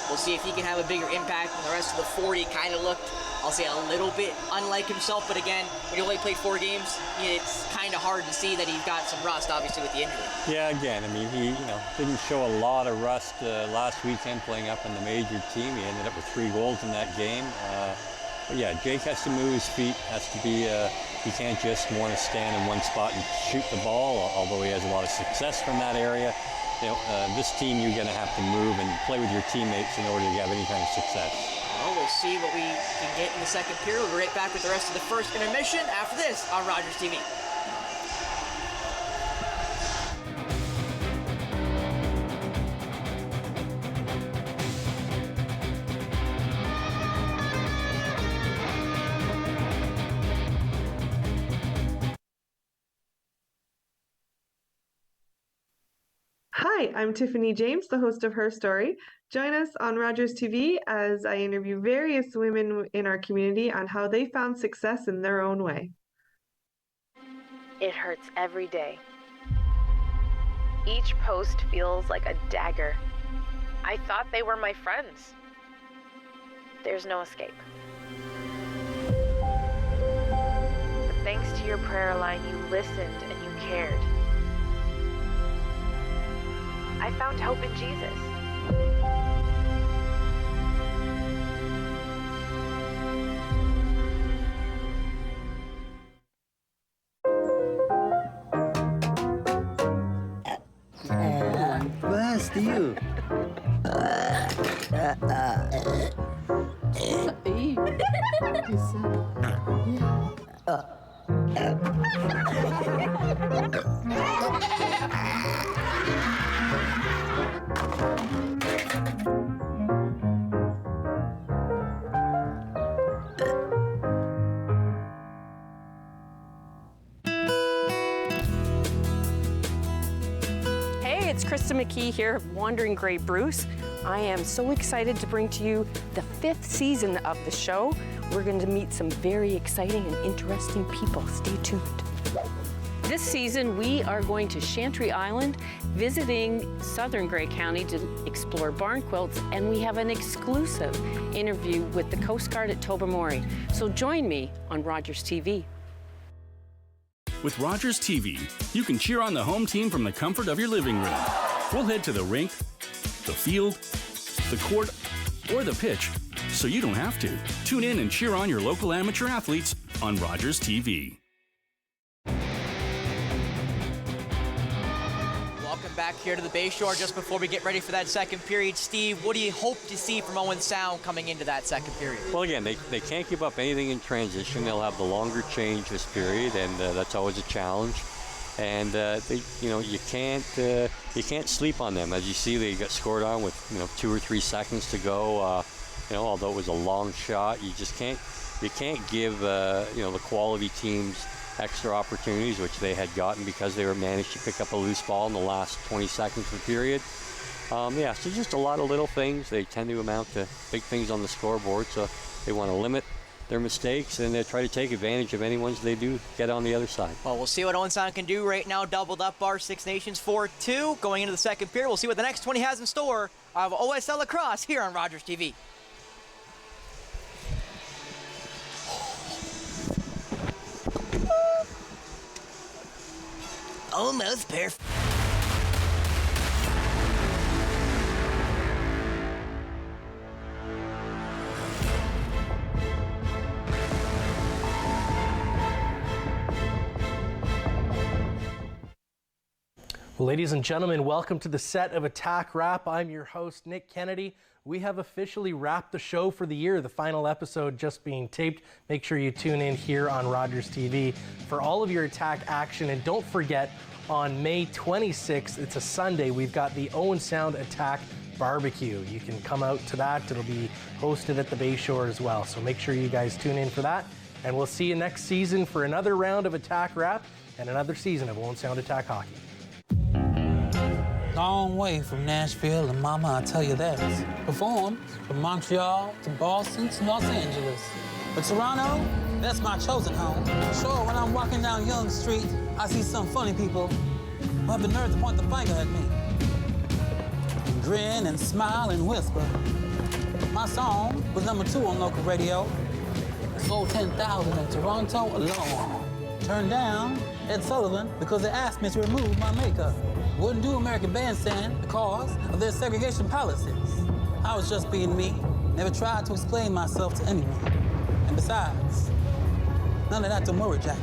We'll see if he can have a bigger impact when the rest of the 40 kind of looked, I'll say, a little bit unlike himself. But again, when you only played 4 games, it's kind of hard to see that he's got some rust, obviously, with the injury. Yeah, again, I mean, he didn't show a lot of rust last weekend playing up in the major team. He ended up with 3 goals in that game. But yeah, Jake has to move his feet, has to be, he can't just want to stand in one spot and shoot the ball, although he has a lot of success from that area. This team, you're going to have to move and play with your teammates in order to have any kind of success. Well, we'll see what we can get in the second period. We'll be right back with the rest of the first intermission after this on Rogers TV. Hi, I'm Tiffany James, the host of Her Story. Join us on Rogers TV as I interview various women in our community on how they found success in their own way. It hurts every day. Each post feels like a dagger. I thought they were my friends. There's no escape. But thanks to your prayer line, you listened and you cared. I found hope in Jesus. Blast you. Krista McKee here of Wandering Grey Bruce. I am so excited to bring to you the 5th season of the show. We're going to meet some very exciting and interesting people. Stay tuned. This season, we are going to Chantry Island, visiting southern Grey County to explore barn quilts, and we have an exclusive interview with the Coast Guard at Tobermory. So join me on Rogers TV. With Rogers TV, you can cheer on the home team from the comfort of your living room. We'll head to the rink, the field, the court, or the pitch, so you don't have to. Tune in and cheer on your local amateur athletes on Rogers TV. Welcome back here to the Bayshore. Just before we get ready for that second period, Steve, what do you hope to see from Owen Sound coming into that second period? Well, again, they can't give up anything in transition. They'll have the longer change this period, and that's always a challenge. And you can't sleep on them. As you see, they got scored on with 2 or 3 seconds to go. Although it was a long shot, you can't give the quality teams extra opportunities, which they had gotten because they were managed to pick up a loose ball in the last 20 seconds of the period. So just a lot of little things. They tend to amount to big things on the scoreboard, so they want to limit their mistakes and try to take advantage of any ones they do get on the other side. Well, we'll see what Owen Sound can do right now. Doubled up our Six Nations 4-2 going into the second period. We'll see what the next 20 has in store of OSL Lacrosse here on Rogers TV. Almost perfect. Well, ladies and gentlemen, welcome to the set of Attack Wrap. I'm your host, Nick Kennedy. We have officially wrapped the show for the year, the final episode just being taped. Make sure you tune in here on Rogers TV for all of your Attack action. And don't forget, on May 26th, it's a Sunday, we've got the Owen Sound Attack Barbecue. You can come out to that. It'll be hosted at the Bayshore as well. So make sure you guys tune in for that. And we'll see you next season for another round of Attack Wrap and another season of Owen Sound Attack Hockey. Long way from Nashville and Mama, I tell you that. Performed from Montreal to Boston to Los Angeles. But Toronto, that's my chosen home. Sure, when I'm walking down Yonge Street, I see some funny people who have the nerve to point the finger at me. And grin and smile and whisper. My song was #2 on local radio. Sold 10,000 in Toronto alone. Turned down Ed Sullivan because they asked me to remove my makeup. Wouldn't do American Bandstand because of their segregation policies. I was just being me, never tried to explain myself to anyone. And besides, none of that to worry, Jackie,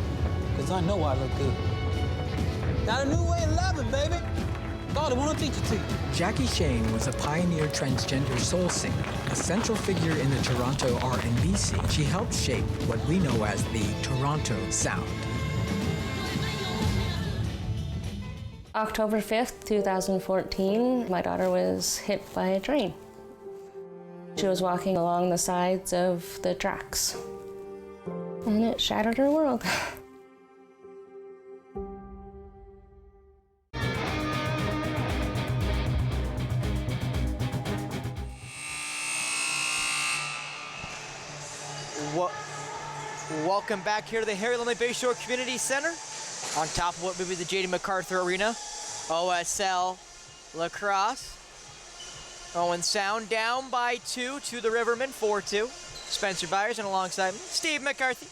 because I know I look good. Got a new way of loving, baby. Thought I want to teach it to you. Jackie Shane was a pioneer transgender soul singer, a central figure in the Toronto R&B scene. She helped shape what we know as the Toronto Sound. October 5th, 2014, my daughter was hit by a train. She was walking along the sides of the tracks, and it shattered her world. Welcome back here to the Harry Lumley Bayshore Community Center. On top of what would be the J.D. MacArthur Arena, OSL Lacrosse. Owen Sound down by 2 to the Rivermen, 4-2. Spencer Byers and alongside me, Steve McCarthy.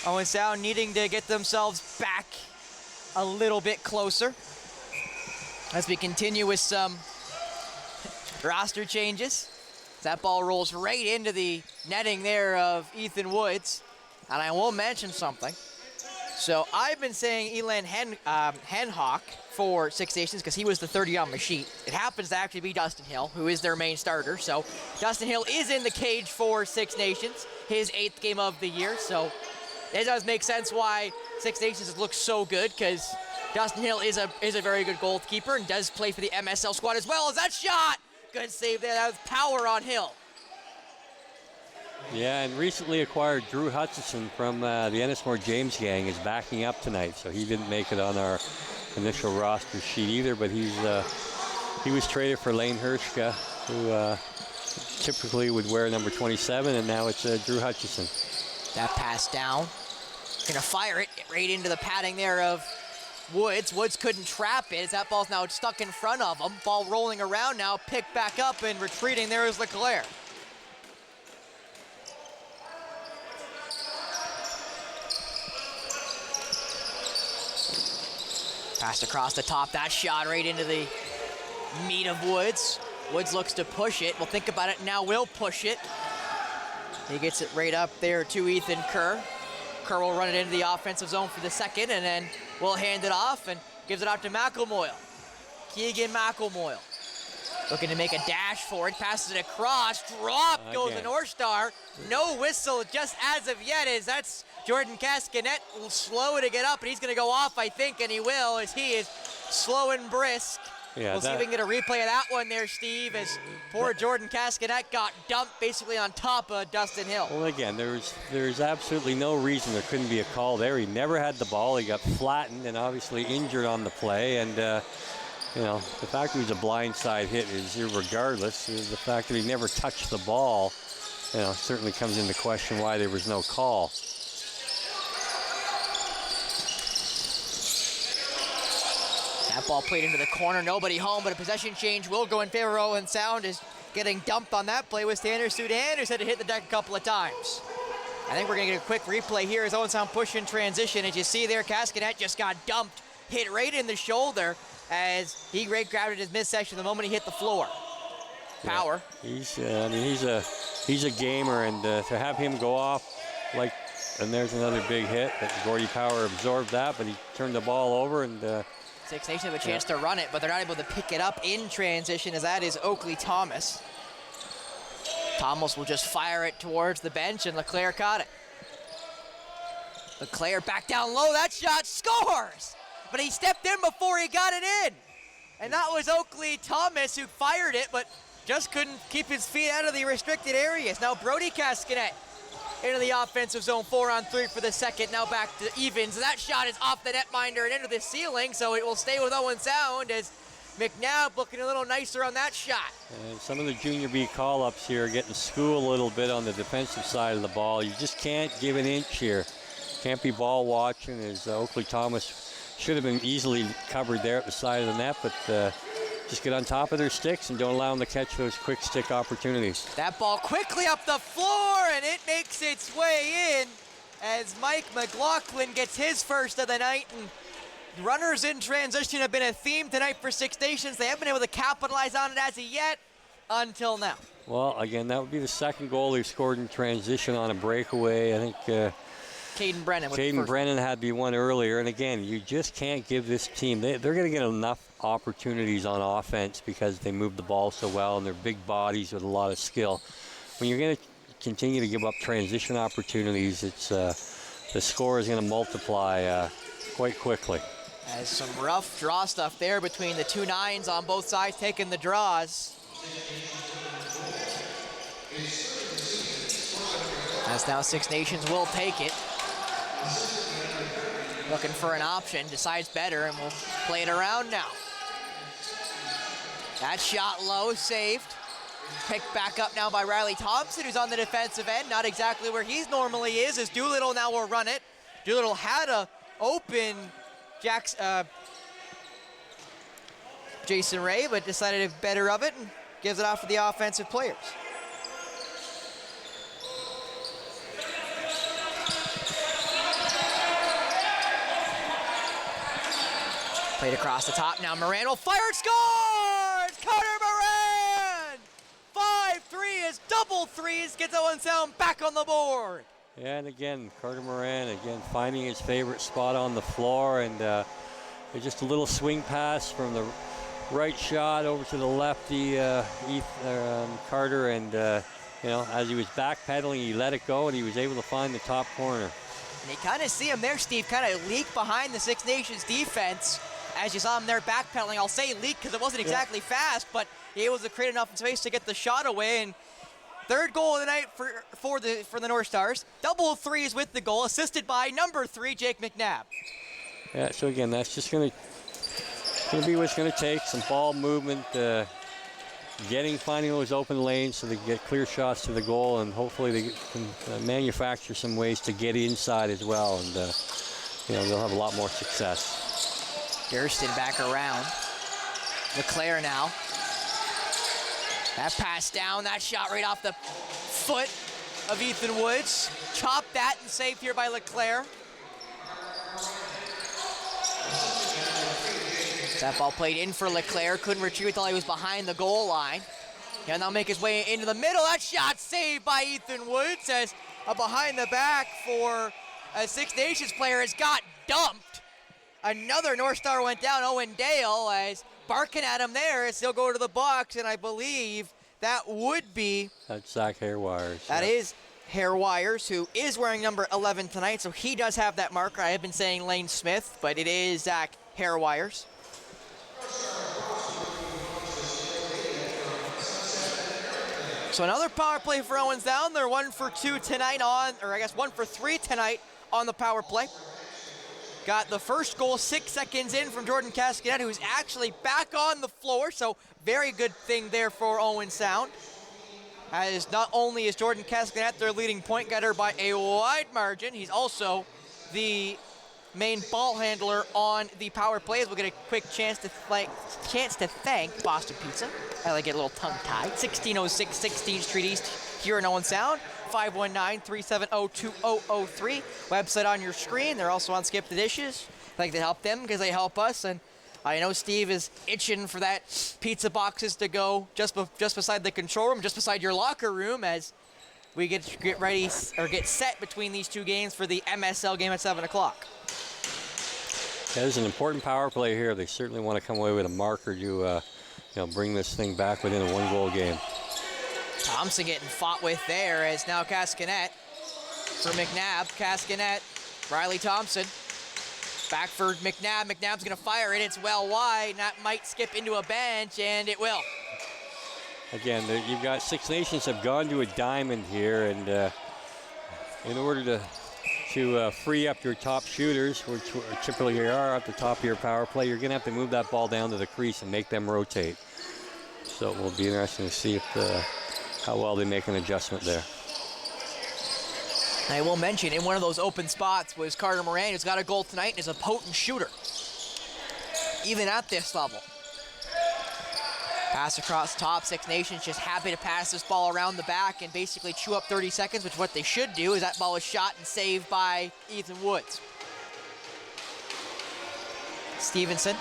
Owen Sound needing to get themselves back a little bit closer as we continue with some roster changes. That ball rolls right into the netting there of Ethan Woods. And I will mention something. So I've been saying Elan Henhawk for Six Nations because he was the 30 on my sheet. It happens to actually be Dustin Hill, who is their main starter. So Dustin Hill is in the cage for Six Nations, his 8th game of the year. So it does make sense why Six Nations looks so good, because Dustin Hill is a very good goalkeeper and does play for the MSL squad as well. As that shot, good save there. That was power on Hill. Yeah, and recently acquired Drew Hutchison from the Ennismore James gang is backing up tonight, so he didn't make it on our initial roster sheet either, but he was traded for Lane Hershka, who typically would wear number 27, and now it's Drew Hutchison. That pass down. Gonna fire it right into the padding there of Woods. Woods couldn't trap it as that ball's now stuck in front of him. Ball rolling around now, picked back up and retreating there is Leclerc. Passed across the top, that shot right into the meat of Woods. Woods looks to push it. Well, think about it now, will push it. He gets it right up there to Ethan Kerr. Kerr will run it into the offensive zone for the second, and then will hand it off and gives it out to McElmoyle. Keegan McElmoyle looking to make a dash for it, passes it across, drop goes the North Star. No whistle just as of yet, as that's Jordan Cascanet slow to get up, and he's gonna go off, I think, and he will, as he is slow and brisk. Yeah, we'll see if we can get a replay of that one there, Steve, as poor Jordan Cascanet got dumped basically on top of Dustin Hill. Well, again, there's absolutely no reason there couldn't be a call there. He never had the ball. He got flattened and obviously injured on the play. And, you know, the fact that he was a blindside hit is irregardless. The fact that he never touched the ball, you know, certainly comes into question why there was no call. That ball played into the corner, nobody home, but a possession change will go in favor of Owen Sound, is getting dumped on that play with Tanner Sudan, who's had to hit the deck a couple of times. I think we're gonna get a quick replay here as Owen Sound push in transition. As you see there, Cascanet just got dumped, hit right in the shoulder as he grabbed it in his midsection the moment he hit the floor. Power. Yeah, I mean, he's a gamer, and to have him go off like, and there's another big hit, that Gordy Power absorbed that, but he turned the ball over, and Six Nation have a chance to run it, but they're not able to pick it up in transition, as that is Oakley Thomas. Thomas will just fire it towards the bench, and Leclerc caught it. Leclerc back down low, that shot scores! But he stepped in before he got it in. And that was Oakley Thomas who fired it, but just couldn't keep his feet out of the restricted areas. Now Brody Cascanet into the offensive zone, 4-on-3 for the second. Now back to Evans. That shot is off the netminder and into the ceiling, so it will stay with Owen Sound as McNabb looking a little nicer on that shot. And some of the junior B call-ups here are getting schooled a little bit on the defensive side of the ball. You just can't give an inch here. Can't be ball watching, as Oakley Thomas should have been easily covered there at the side of the net, but just get on top of their sticks and don't allow them to catch those quick stick opportunities. That ball quickly up the floor, and it makes its way in as Mike McLaughlin gets his first of the night. And runners in transition have been a theme tonight for Six Nations. They haven't been able to capitalize on it as of yet until now. Well, again, that would be the second goal they've scored in transition on a breakaway. I think Caden Brennan. Caden Brennan had the one earlier, and again, you just can't give this team, they're going to get enough opportunities on offense because they move the ball so well and they're big bodies with a lot of skill. When you're going to continue to give up transition opportunities, it's the score is going to multiply quite quickly. As some rough draw stuff there between the two nines on both sides taking the draws. As now Six Nations will take it. Looking for an option, decides better, and will play it around now. That shot low, saved. Picked back up now by Riley Thompson, who's on the defensive end. Not exactly where he normally is, as Doolittle now will run it. Doolittle had a open Jason Ray, but decided to better of it and gives it off to the offensive players. Played across the top. Now Moran will fire, it scores! Carter Moran! 5-3 is double threes, gets Owen Sound back on the board. Yeah, and again, Carter Moran, again, finding his favorite spot on the floor, and just a little swing pass from the right shot over to the lefty, Carter, and you know, as he was backpedaling, he let it go, and he was able to find the top corner. And you kind of see him there, Steve, kind of leak behind the Six Nations defense. As you saw him there backpedaling, I'll say leak because it wasn't exactly fast, but he was able to create enough space to get the shot away. And third goal of the night for the North Stars. Double threes with the goal, assisted by number 3, Jake McNabb. Yeah, so again, that's just going to going to be what's going to take, some ball movement, finding those open lanes so they can get clear shots to the goal, and hopefully they can manufacture some ways to get inside as well, and they'll have a lot more success. Durston back around. LeClaire now. That pass down, that shot right off the foot of Ethan Woods. Chopped that and saved here by LeClaire. That ball played in for LeClaire. Couldn't retrieve it until he was behind the goal line. He'll now make his way into the middle. That shot saved by Ethan Woods as a behind the back for a Six Nations player has got dumped. Another North Star went down, Owen Dale, as barking at him there as he'll go to the box, and I believe that would be... That's Zach Hairwires. That is Hairwires, who is wearing number 11 tonight, so he does have that marker. I have been saying Lane Smith, but it is Zach Hairwires. So another power play for Owen Sound. They're 1 for 2 tonight on, or I guess 1 for 3 tonight on the power play. Got the first goal 6 seconds in from Jordan Cascanet, who's actually back on the floor, so very good thing there for Owen Sound. As not only is Jordan Cascanet their leading point getter by a wide margin, he's also the main ball handler on the power play, as we'll get a quick chance to thank Boston Pizza. I like it a little tongue-tied. 1606 16th Street East here in Owen Sound. 519-370-2003. Website on your screen. They're also on Skip the Dishes. I'd like to help them because they help us, and I know Steve is itching for that pizza boxes to go just beside the control room, just beside your locker room, as we get ready or get set between these two games for the MSL game at 7 o'clock. Yeah, there's an important power play here. They certainly want to come away with a marker to bring this thing back within a 1-goal game. Thompson getting fought with there, as now Cascanet for McNabb. Cascanet, Riley Thompson. Back for McNabb. McNabb's going to fire it. It's well wide. That might skip into a bench, and it will. Again, you've got Six Nations have gone to a diamond here, and in order to free up your top shooters, which typically are at the top of your power play, you're going to have to move that ball down to the crease and make them rotate. So it will be interesting to see how well they make an adjustment there. I will mention, in one of those open spots was Carter Moran, who's got a goal tonight and is a potent shooter, even at this level. Pass across top. Six Nations just happy to pass this ball around the back and basically chew up 30 seconds, which what they should do, is that ball was shot and saved by Ethan Woods. Stevenson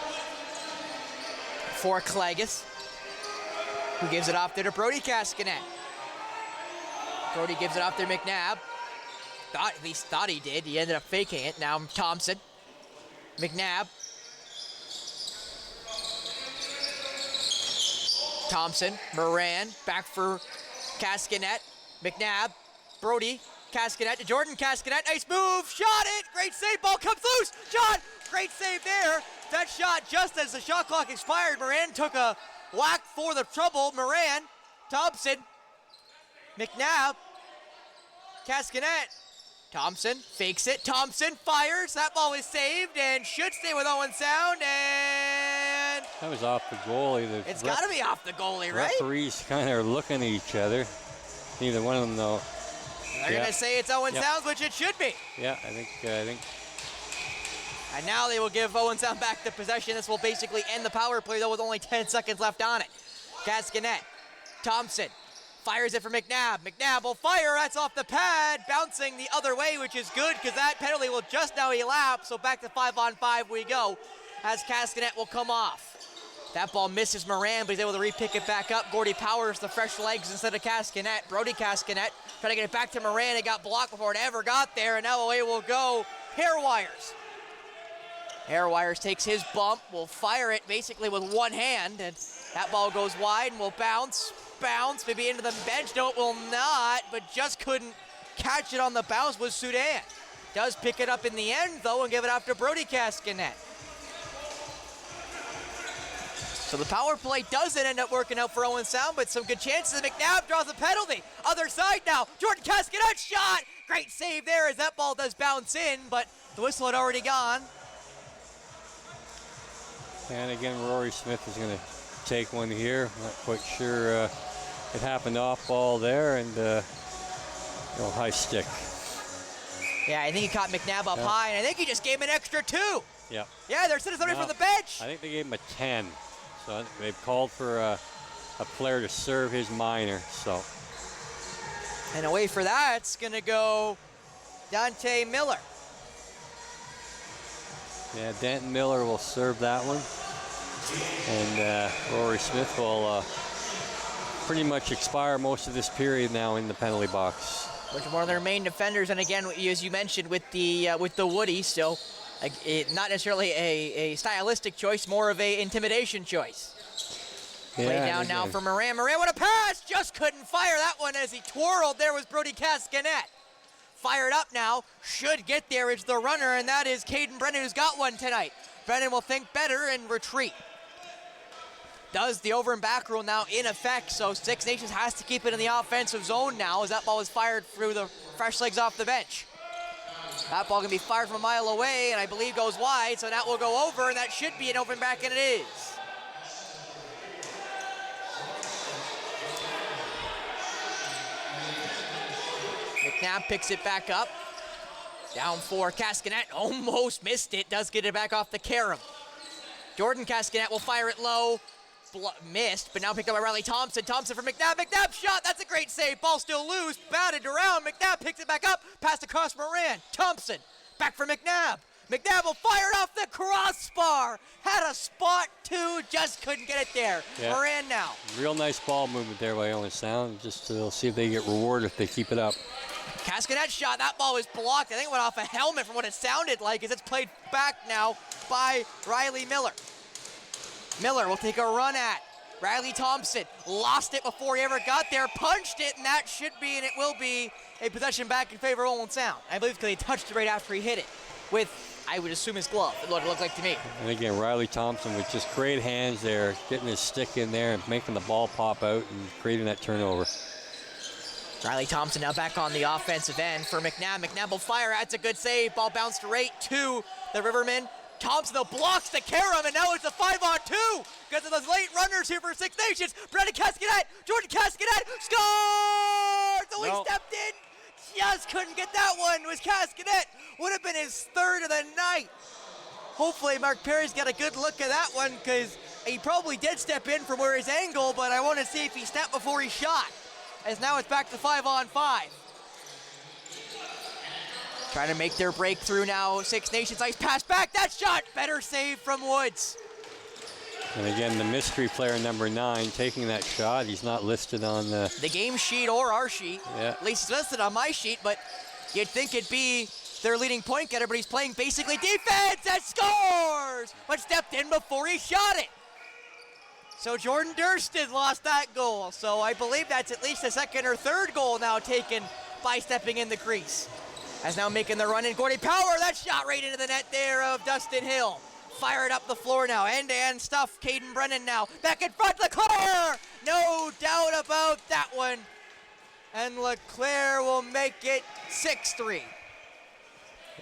for Klagas, who gives it off there to Brody Cascanet. Brody gives it off there to McNabb. At least thought he did. He ended up faking it. Now Thompson. McNabb. Thompson. Moran. Back for Cascanet. McNabb. Brody. Cascanet to Jordan Cascanet. Nice move. Shot it. Great save. Ball comes loose. Shot. Great save there. That shot just as the shot clock expired. Moran took a whack for the trouble. Moran. Thompson. McNabb. Cascanet. Thompson fakes it. Thompson fires. That ball is saved and should stay with Owen Sound. And that was off the goalie. It's got to be off the goalie, right? Referees kind of are looking at each other. Neither one of them, though. They're going to say it's Owen Sound, which it should be. Yeah, I think. And now they will give Owen Sound back the possession. This will basically end the power play, though, with only 10 seconds left on it. Cascanet. Thompson. Fires it for McNabb. McNabb will fire. That's off the pad. Bouncing the other way, which is good because that penalty will just now elapse. So back to 5-on-5 we go as Cascanet will come off. That ball misses Moran, but he's able to re-pick it back up. Gordy Powers, the fresh legs instead of Cascanet. Brody Cascanet trying to get it back to Moran. It got blocked before it ever got there, and now away will go Hairwires. Hairwires takes his bump, will fire it basically with one hand, and that ball goes wide and will bounce, maybe into the bench. No, it will not, but just couldn't catch it on the bounce was Sudan. Does pick it up in the end, though, and give it off to Brody Cascanet. So the power play doesn't end up working out for Owen Sound, but some good chances. McNabb draws a penalty. Other side now. Jordan Cascanet shot. Great save there as that ball does bounce in, but the whistle had already gone. And again, Rory Smith is going to take one here. Not quite sure it happened off ball there, and high stick. Yeah, I think he caught McNabb up high, and I think he just gave him an extra 2. Yeah. Yeah, they're sitting somebody from the bench. I think they gave him a 10. So I think they've called for a player to serve his minor. So. And away for that, it's going to go Dante Miller. Yeah, Danton Miller will serve that one. And Rory Smith will pretty much expire most of this period now in the penalty box. Which is one of their main defenders, and again, as you mentioned, with the Woody, so not necessarily a stylistic choice, more of a intimidation choice. Yeah, Play down now for Moran. Moran, what a pass! Just couldn't fire that one as he twirled. There was Brody Cascanet. Fired up now, should get there is the runner, and that is Caden Brennan, who's got one tonight. Brennan will think better and retreat. Does the over and back rule now in effect, so Six Nations has to keep it in the offensive zone now as that ball was fired through the fresh legs off the bench. That ball can be fired from a mile away, and I believe goes wide, so that will go over, and that should be an over and back, and it is. McNabb picks it back up. Down for Cascanet, almost missed it, does get it back off the carom. Jordan Cascanet will fire it low. Missed, but now picked up by Riley Thompson. Thompson for McNabb. McNabb shot. That's a great save. Ball still loose. Batted around. McNabb picks it back up. Passed across Moran. Thompson back for McNabb. McNabb will fire it off the crossbar. Had a spot too. Just couldn't get it there. Yeah. Moran now. Real nice ball movement there by Owen Sound. Just to see if they get rewarded if they keep it up. Cascanet shot. That ball was blocked. I think it went off a helmet from what it sounded like as it's played back now by Riley Miller. Miller will take a run at Riley Thompson. Lost it before he ever got there. Punched it, and that should be, and it will be, a possession back in favor of Owen Sound. I believe because he touched it right after he hit it with, I would assume, his glove. That's what it looked like to me. And again, Riley Thompson with just great hands there, getting his stick in there and making the ball pop out and creating that turnover. Riley Thompson now back on the offensive end for McNabb. McNabb will fire. That's a good save. Ball bounced right to the Rivermen. Thompson, though, blocks the carom, and now it's a 5-on-2 because of those late runners here for Six Nations. Brendan Cascanet, Jordan Cascanet, scores! Oh, he stepped in, just couldn't get that one. It was Cascanet, would have been his third of the night. Hopefully Mark Perry's got a good look at that one because he probably did step in from where his angle, but I want to see if he stepped before he shot. As now it's back to 5-on-5. Trying to make their breakthrough now. Six Nations, nice pass back. That shot, better save from Woods. And again, the mystery player number 9 taking that shot. He's not listed on the game sheet or our sheet. Yeah. At least it's listed on my sheet, but you'd think it'd be their leading point getter, but he's playing basically defense and scores! But stepped in before he shot it. So Jordan Durston lost that goal. So I believe that's at least the second or third goal now taken by stepping in the crease. As now making the run in, Gordy Power, that shot right into the net there of Dustin Hill. Fired up the floor now, end-to-end stuff. Caden Brennan now, back in front, LeClaire! No doubt about that one. And LeClaire will make it 6-3.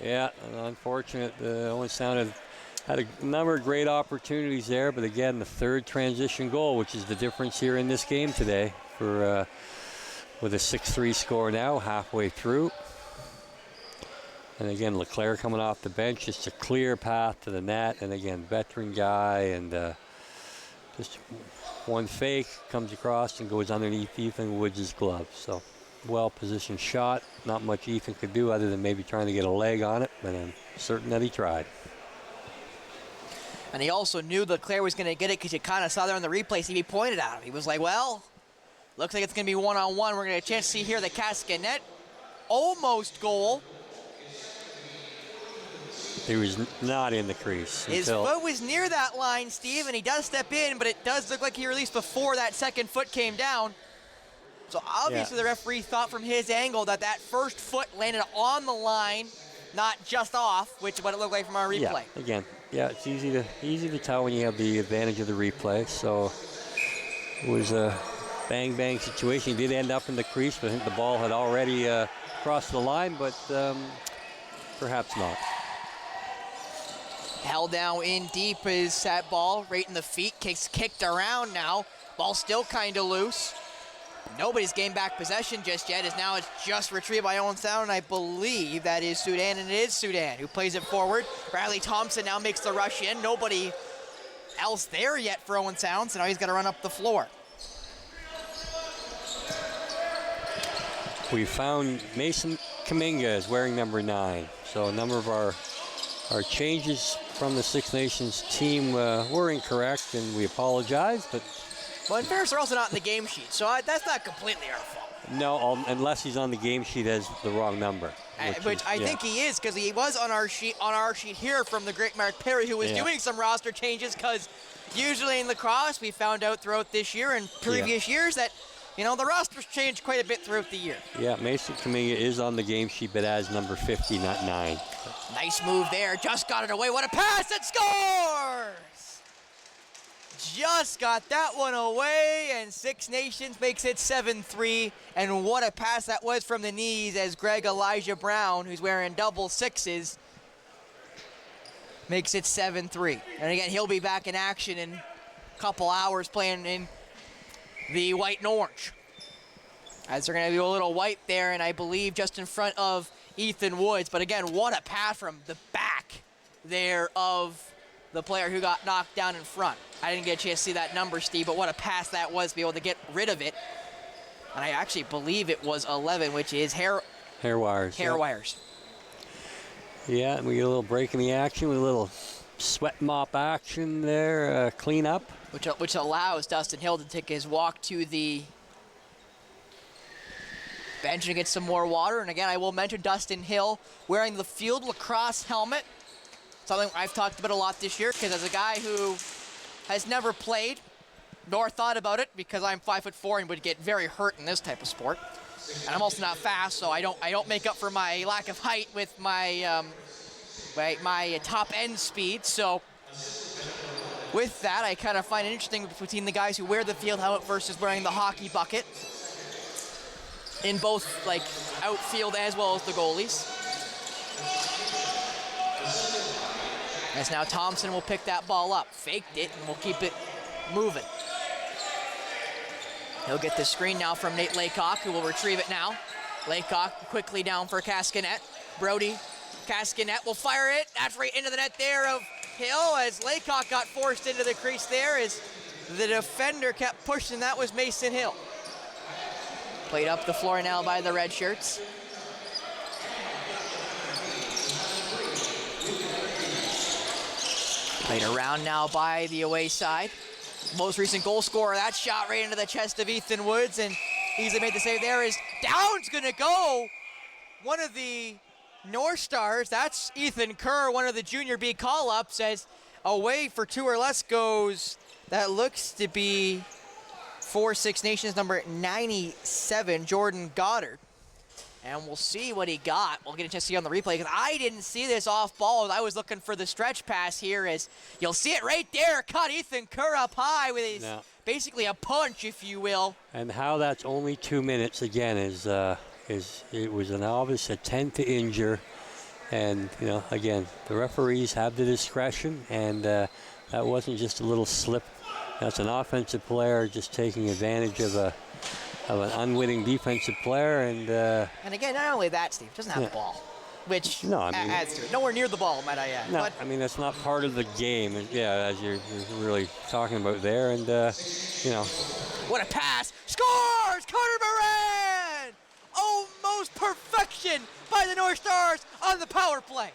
Yeah, unfortunate. Owen Sound had a number of great opportunities there, but again, the third transition goal, which is the difference here in this game today, for with a 6-3 score now, halfway through. And again, LeClaire coming off the bench, just a clear path to the net. And again, veteran guy, and just one fake, comes across and goes underneath Ethan Woods' glove. So, well-positioned shot. Not much Ethan could do other than maybe trying to get a leg on it, but I'm certain that he tried. And he also knew LeClaire was going to get it because you kind of saw there on the replay, he pointed at him. He was like, well, looks like it's going to be one-on-one. We're going to get a chance to see here the Cascanet almost goal. He was not in the crease. His foot was near that line, Steve, and he does step in, but it does look like he released before that second foot came down. So obviously the referee thought from his angle that that first foot landed on the line, not just off, which is what it looked like from our replay. Yeah, again, it's easy to tell when you have the advantage of the replay. So it was a bang-bang situation. He did end up in the crease, but I think the ball had already crossed the line, but perhaps not. Held now in deep is that ball, right in the feet, kicked around now. Ball still kind of loose. Nobody's gained back possession just yet, as now it's just retrieved by Owen Sound, and I believe that is Sudan, and it is Sudan who plays it forward. Riley Thompson now makes the rush in. Nobody else there yet for Owen Sound, so now he's got to run up the floor. We found Mason Kaminga is wearing number 9, so a number of our changes from the Six Nations team were incorrect, and we apologize, but... Well, in fairness, they're also not in the game sheet, so that's not completely our fault. No, unless he's on the game sheet as the wrong number. Which I think he is, because he was on our sheet here from the great Mark Perry, who was doing some roster changes, because usually in lacrosse, we found out throughout this year and previous years that, you know, the rosters changed quite a bit throughout the year. Yeah, Mason Kaminga is on the game sheet, but as number 50, not 9. Nice move there, just got it away. What a pass, and scores! Just got that one away, and Six Nations makes it 7-3. And what a pass that was from the knees as Greg Elijah Brown, who's wearing double sixes, makes it 7-3. And again, he'll be back in action in a couple hours playing in the white and orange. As they're going to do a little wipe there, and I believe just in front of Ethan Woods. But again, what a pass from the back there of the player who got knocked down in front. I didn't get a chance to see that number, Steve, but what a pass that was to be able to get rid of it. And I actually believe it was 11, which is hair wires. Hair wires. Yeah, and we get a little break in the action with a little sweat mop action there, clean up. Which allows Dustin Hill to take his walk to the bench and get some more water. And again, I will mention Dustin Hill wearing the field lacrosse helmet. Something I've talked about a lot this year, because as a guy who has never played nor thought about it, because I'm 5'4" and would get very hurt in this type of sport, and I'm also not fast, so I don't make up for my lack of height with my my top end speed. So with that, I kind of find it interesting between the guys who wear the field helmet versus wearing the hockey bucket in both like outfield as well as the goalies. As now Thompson will pick that ball up. Faked it, and we'll keep it moving. He'll get the screen now from Nate Laycock, who will retrieve it now. Laycock quickly down for Cascanet. Brody, Cascanet will fire it. That's right into the net there of Hill, as Laycock got forced into the crease there, as the defender kept pushing. That was Mason Hill. Played up the floor now by the red shirts. Played around now by the away side. Most recent goal scorer, that shot right into the chest of Ethan Woods, and easily made the save there. Is down's gonna go. One of the Northstars, that's Ethan Kerr, one of the junior B call-ups, as away for 2 or less goes. That looks to be for Six Nations number 97, Jordan Goddard. And we'll see what he got. We'll get a chance to see on the replay, because I didn't see this off ball. I was looking for the stretch pass here, as you'll see it right there. Caught Ethan Kerr up high with his basically a punch, if you will. And how that's only 2 minutes again is it was an obvious attempt to injure, and you know, again, the referees have the discretion, and that wasn't just a little slip. That's an offensive player just taking advantage of an unwitting defensive player, and again, not only that, Steve doesn't have the ball, which adds to it. Nowhere near the ball, might I add. No, but I mean, that's not part of the game, and as you're really talking about there, and you know. What a pass! Scores! Carter Moran! Almost perfection by the Northstars on the power play.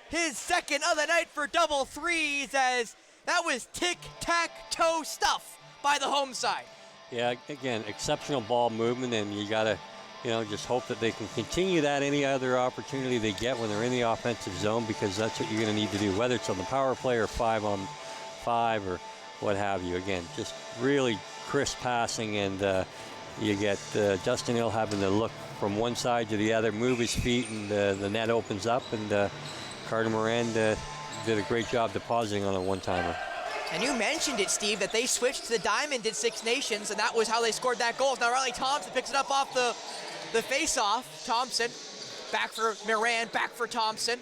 His second of the night for double threes, as that was tic-tac-toe stuff by the home side. Yeah, again, exceptional ball movement, and you gotta, just hope that they can continue that any other opportunity they get when they're in the offensive zone, because that's what you're gonna need to do, whether it's on the power play or 5-on-5 or what have you. Again, just really crisp passing, and you get Dustin Hill having to look from one side to the other, move his feet, and the net opens up, and Carter Moran did a great job depositing on a one-timer. And you mentioned it, Steve, that they switched to the diamond in Six Nations, and that was how they scored that goal. Now Riley Thompson picks it up off the face-off. Thompson Back for Moran, back for Thompson.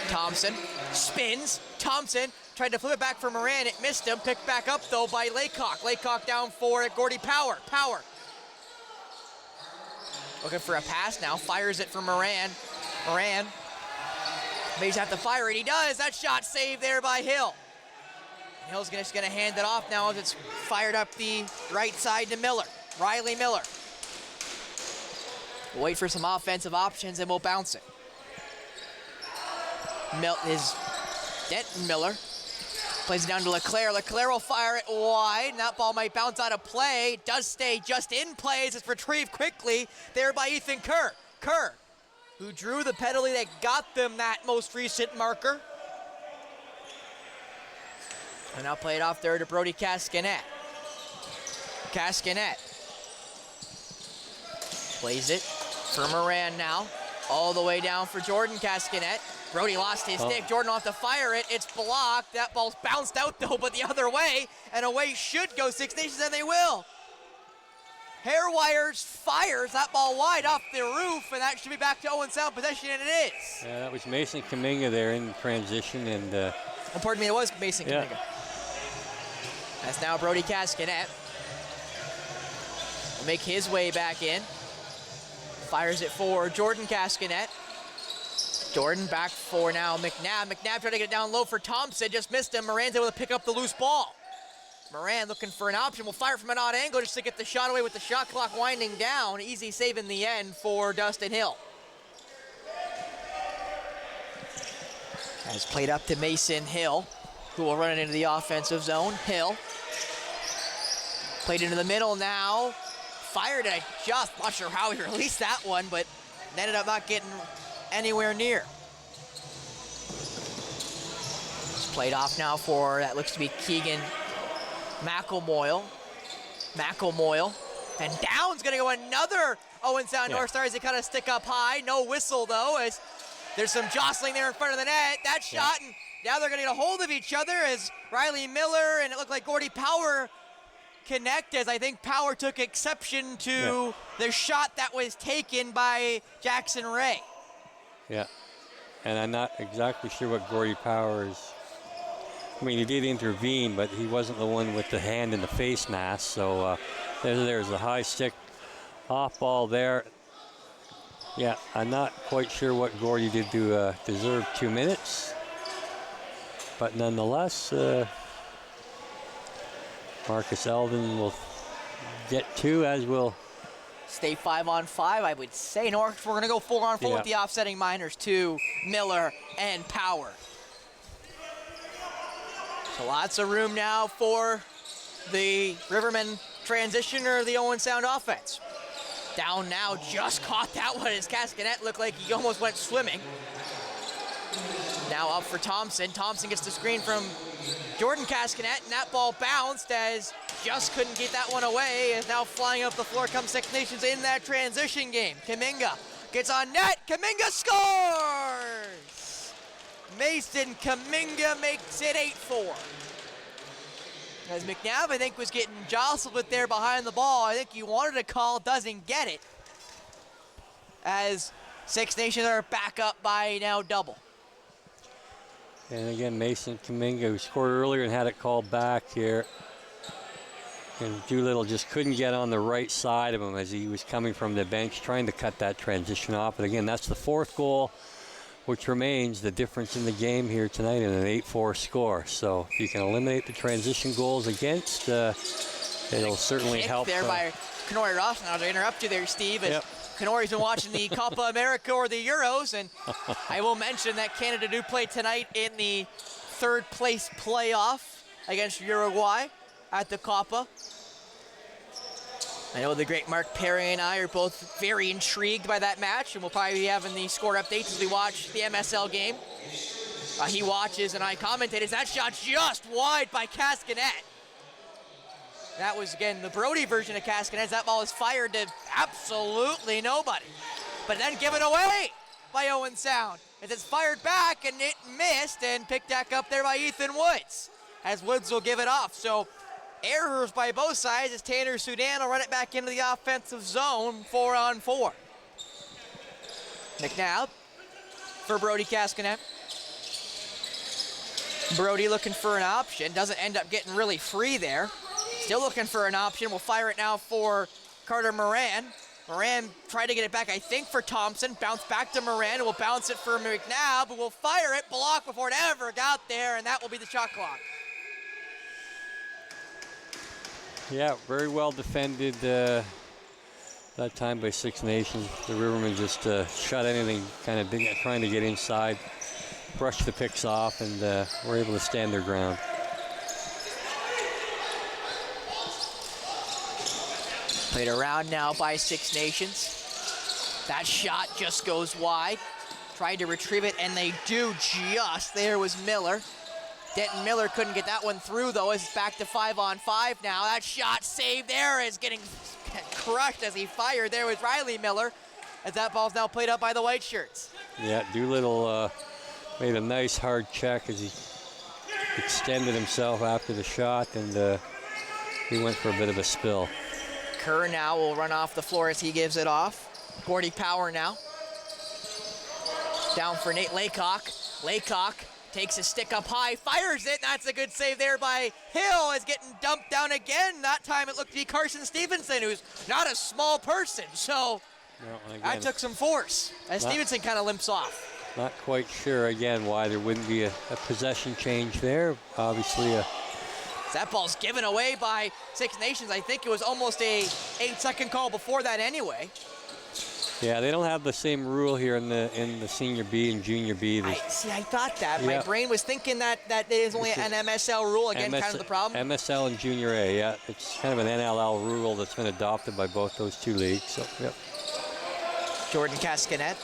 Thompson spins. Thompson tried to flip it back for Moran. It missed him. Picked back up, though, by Laycock. Laycock down for Gordy Power. Power. Looking for a pass now. Fires it for Moran. Moran. May have to fire it. He does. That shot saved there by Hill. Hill's just going to hand it off now as it's fired up the right side to Miller. Riley Miller. We'll wait for some offensive options and we'll bounce it. Denton Miller plays it down to LeClaire. LeClaire will fire it wide. And that ball might bounce out of play. Does stay just in play as it's retrieved quickly there by Ethan Kerr. Kerr, who drew the penalty that got them that most recent marker. And now play it off there to Brody Cascanet. Cascanet plays it for Moran now. All the way down for Jordan Cascanet. Brody lost his stick. Jordan will have to fire it. It's blocked. That ball's bounced out, though, but the other way. And away should go Six Nations, and they will. Hairwires fires that ball wide off the roof, and that should be back to Owen Sound possession, and it is. Yeah, that was Mason Kaminga there in transition. And pardon me, it was Mason Kaminga. That's now Brody Cascanet. Will make his way back in. Fires it for Jordan Cascanet. Jordan back for now McNabb. McNabb trying to get it down low for Thompson. Just missed him. Moran's able to pick up the loose ball. Moran looking for an option. Will fire from an odd angle just to get the shot away with the shot clock winding down. Easy save in the end for Dustin Hill. As played up to Mason Hill, who will run it into the offensive zone. Hill played into the middle now. Fired it just, not sure how he released that one, but ended up not getting anywhere near. It's played off now for, that looks to be Keegan McElmoyle. And down's gonna go another Owen Sound Northstars. They kind of stick up high. No whistle though, as there's some jostling there in front of the net. That shot, and now they're gonna get a hold of each other as Riley Miller and it looked like Gordy Power connect, as I think Power took exception to the shot that was taken by Jackson Ray. Yeah, and I'm not exactly sure what Gordy Power is. I mean, he did intervene, but he wasn't the one with the hand in the face mask. So there's a high stick off ball there. Yeah, I'm not quite sure what Gordy did to deserve 2 minutes. But nonetheless, Marcus Eldon will get 2, as will stay 5-on-5, I would say. No, we're going to go 4-on-4 with the offsetting minors, 2, Miller and Power. So lots of room now for the Rivermen transition or the Owen Sound offense. Down now, just caught that one as Cascanet looked like he almost went swimming. Now up for Thompson. Thompson gets the screen from Jordan Cascanet, and that ball bounced as just couldn't get that one away. Is now flying up the floor comes Six Nations in that transition game. Kaminga gets on net. Kaminga scores! Mason Kaminga makes it 8-4. As McNabb, I think, was getting jostled with there behind the ball. I think he wanted a call, doesn't get it. As Six Nations are back up by now double. And again, Mason Kaminga, who scored earlier and had it called back here. And Doolittle just couldn't get on the right side of him as he was coming from the bench, trying to cut that transition off. But again, that's the 4th goal, which remains the difference in the game here tonight in an 8-4 score. So if you can eliminate the transition goals against, it'll certainly help. There by Kenori Ross. Now to interrupt you there, Steve. Kenori's been watching the Copa America or the Euros, and I will mention that Canada do play tonight in the 3rd place playoff against Uruguay at the Copa. I know the great Mark Perry and I are both very intrigued by that match, and we'll probably be having the score updates as we watch the MSL game. He watches and I commentate as that shot just wide by Cascanet. That was, again, the Brody version of Cascanet. That ball is fired to absolutely nobody. But then given away by Owen Sound. As it's fired back and it missed and picked back up there by Ethan Woods. As Woods will give it off. So errors by both sides as Tanner Sudan will run it back into the offensive zone, 4-on-4. McNabb for Brody Cascanet. Brody looking for an option, doesn't end up getting really free there. Still looking for an option, will fire it now for Carter Moran. Moran tried to get it back, I think, for Thompson. Bounce back to Moran, who will bounce it for McNabb, who will fire it, block before it ever got there, and that will be the shot clock. Yeah, very well defended that time by Six Nations. The Rivermen just shot anything kind of big, trying to get inside, brush the picks off, and were able to stand their ground. Played around now by Six Nations. That shot just goes wide. Tried to retrieve it, and they do just. There was Miller. Denton Miller couldn't get that one through, though, as it's back to 5-on-5 now. That shot saved there is getting crushed as he fired. There was Riley Miller, as that ball's now played up by the White Shirts. Yeah, Doolittle made a nice hard check as he extended himself after the shot, and he went for a bit of a spill. Kerr now will run off the floor as he gives it off. Gordy Power now. Down for Nate Laycock. Laycock takes his stick up high, fires it. That's a good save there by Hill. Is getting dumped down again. That time it looked to be Carson Stevenson, who's not a small person. So that took some force as Stevenson kind of limps off. Not quite sure again why there wouldn't be a possession change there. Obviously that ball's given away by Six Nations. I think it was almost a 8-second call before that anyway. Yeah, they don't have the same rule here in the senior B and junior B. I thought that. Yeah. My brain was thinking that it is only an MSL rule. Again, kind of the problem. MSL and junior A, yeah. It's kind of an NLL rule that's been adopted by both those two leagues. So, yeah. Jordan Cascanet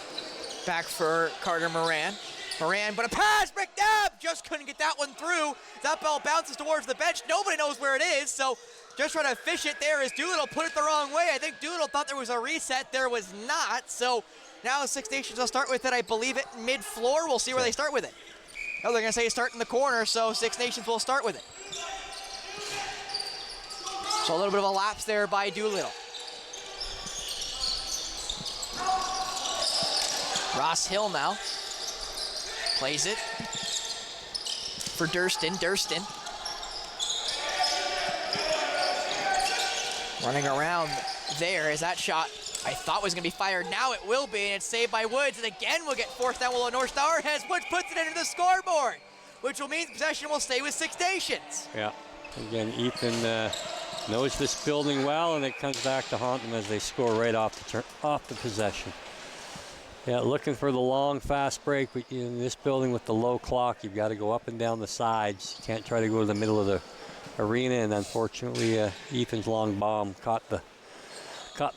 back for Carter Moran. Moran, but a pass, McNabb just couldn't get that one through. That ball bounces towards the bench. Nobody knows where it is, so just trying to fish it there as Doolittle put it the wrong way. I think Doolittle thought there was a reset. There was not, so now Six Nations will start with it, I believe, at mid-floor. We'll see where they start with it. Oh, they're going to say start in the corner, so Six Nations will start with it. So a little bit of a lapse there by Doolittle. Ross Hill now. Plays it for Durston. Durston running around there as that shot I thought was going to be fired. Now it will be, and it's saved by Woods. And again, we'll get forced down with a Northstar as Woods puts it into the scoreboard, which will mean possession will stay with Six Nations. Yeah. Again, Ethan knows this building well, and it comes back to haunt them as they score right off the possession. Yeah, looking for the long, fast break, but in this building with the low clock, you've got to go up and down the sides. You can't try to go to the middle of the arena, and unfortunately, Ethan's long bomb caught the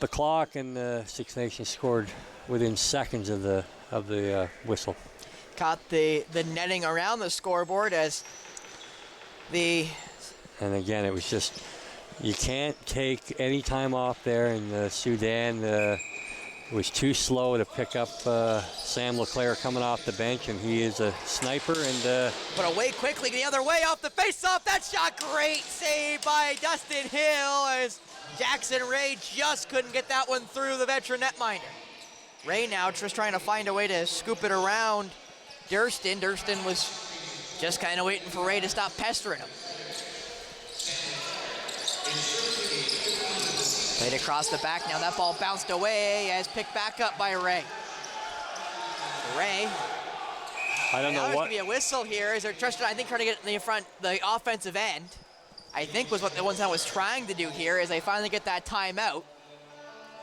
clock, and Six Nations scored within seconds of the whistle. Caught the netting around the scoreboard as the. And again, it was just you can't take any time off there, and Sudan. Was too slow to pick up Sam LeClaire coming off the bench, and he is a sniper. And but away quickly the other way off the face-off. That shot, great save by Dustin Hill as Jackson Ray just couldn't get that one through the veteran netminder. Ray now just trying to find a way to scoop it around Durston. Durston was just kind of waiting for Ray to stop pestering him. Played across the back. Now that ball bounced away as picked back up by Ray. Ray. I don't know what. There's going to be a whistle here as they're trying to get in the front, the offensive end. I think was what the Owen Sound was trying to do here as they finally get that timeout.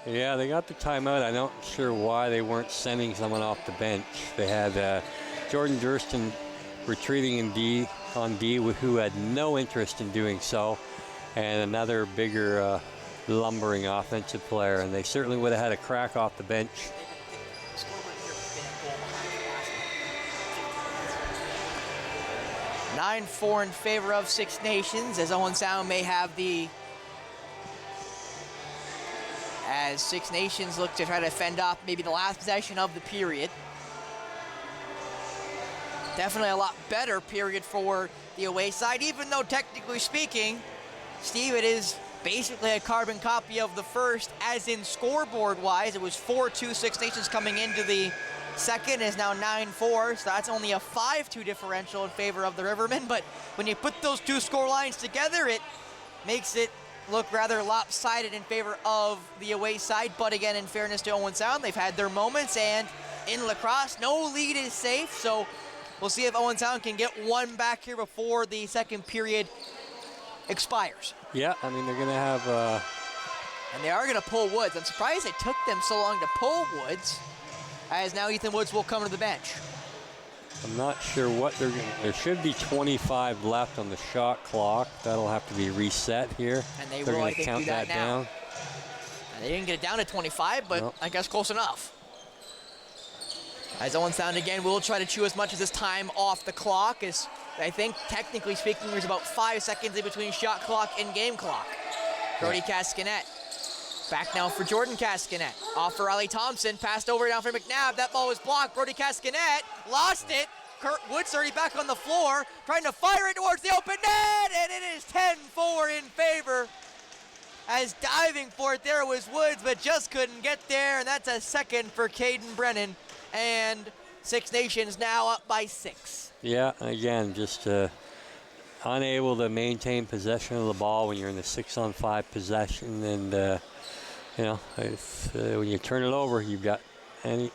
Yeah, they got the timeout. I'm not sure why they weren't sending someone off the bench. They had Jordan Durston retreating on D, who had no interest in doing so, and another bigger lumbering offensive player, and they certainly would have had a crack off the bench. Nine 9-4 in favor of Six Nations as Owen Sound may have as Six Nations look to try to fend off maybe the last possession of the period. Definitely a lot better period for the away side, even though technically speaking, Steve, it is basically a carbon copy of the first, as in scoreboard-wise. It was 4-2 Six Nations coming into the second, is now 9-4, so that's only a 5-2 differential in favor of the Rivermen. But when you put those two score lines together, it makes it look rather lopsided in favor of the away side. But again, in fairness to Owen Sound, they've had their moments, and in lacrosse, no lead is safe, so we'll see if Owen Sound can get one back here before the second period expires. Yeah, I mean, they're going to have... And they are going to pull Woods. I'm surprised it took them so long to pull Woods, as now Ethan Woods will come to the bench. I'm not sure what they're going to... There should be 25 left on the shot clock. That'll have to be reset here. And they they're will, going to count do that now. down. And they didn't get it down to 25, but nope. I guess close enough. As Owen Sound again will try to chew as much of this time off the clock, as I think, technically speaking, there's about 5 seconds in between shot clock and game clock. Brody Cascanet. Back now for Jordan Cascanet. Off for Riley Thompson. Passed over down for McNabb. That ball was blocked. Brody Cascanet lost it. Kurt Woods already back on the floor, trying to fire it towards the open net, and it is 10-4 in favor. As diving for it there was Woods, but just couldn't get there, and that's a second for Caden Brennan. And Six Nations now up by 6. Yeah, again, just unable to maintain possession of the ball when you're in the 6-on-5 possession, and you know, when you turn it over, you've got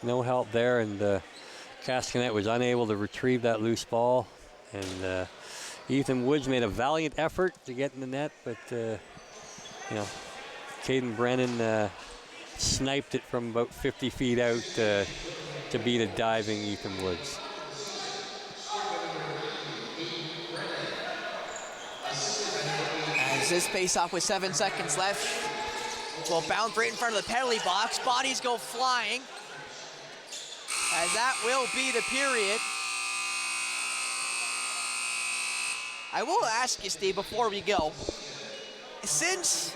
no help there, and Cascanet was unable to retrieve that loose ball, and Ethan Woods made a valiant effort to get in the net, but you know, Caden Brennan sniped it from about 50 feet out to beat a diving Ethan Woods. As this face-off with 7 seconds left will bounce right in front of the penalty box. Bodies go flying. As that will be the period. I will ask you, Steve, before we go, since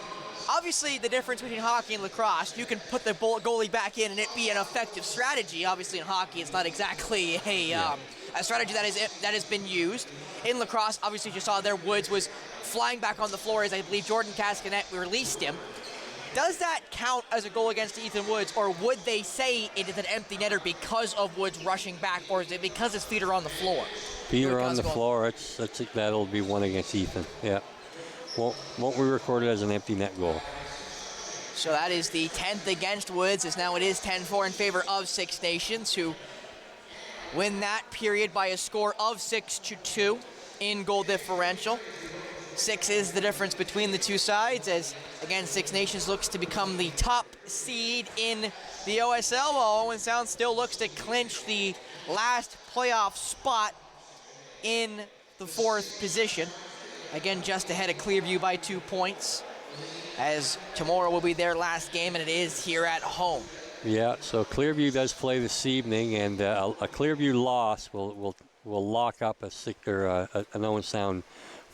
obviously the difference between hockey and lacrosse, you can put the goalie back in and it be an effective strategy. Obviously in hockey, it's not exactly a strategy that has been used. In lacrosse, obviously you saw there Woods was flying back on the floor as I believe Jordan Cascanet released him. Does that count as a goal against Ethan Woods, or would they say it is an empty netter because of Woods rushing back, or is it because his feet are on the floor? Feet are on the floor. That'll be one against Ethan. Yeah. Won't we record it as an empty net goal? So that is the 10th against Woods, as now it is 10-4 in favor of Six Nations, who win that period by a score of 6-2 in goal differential. 6 is the difference between the two sides, as again Six Nations looks to become the top seed in the OSL, while Owen Sound still looks to clinch the last playoff spot in the 4th position. Again, just ahead of Clearview by 2 points, as tomorrow will be their last game, and it is here at home. Yeah, so Clearview does play this evening, and a Clearview loss will lock up an Owen Sound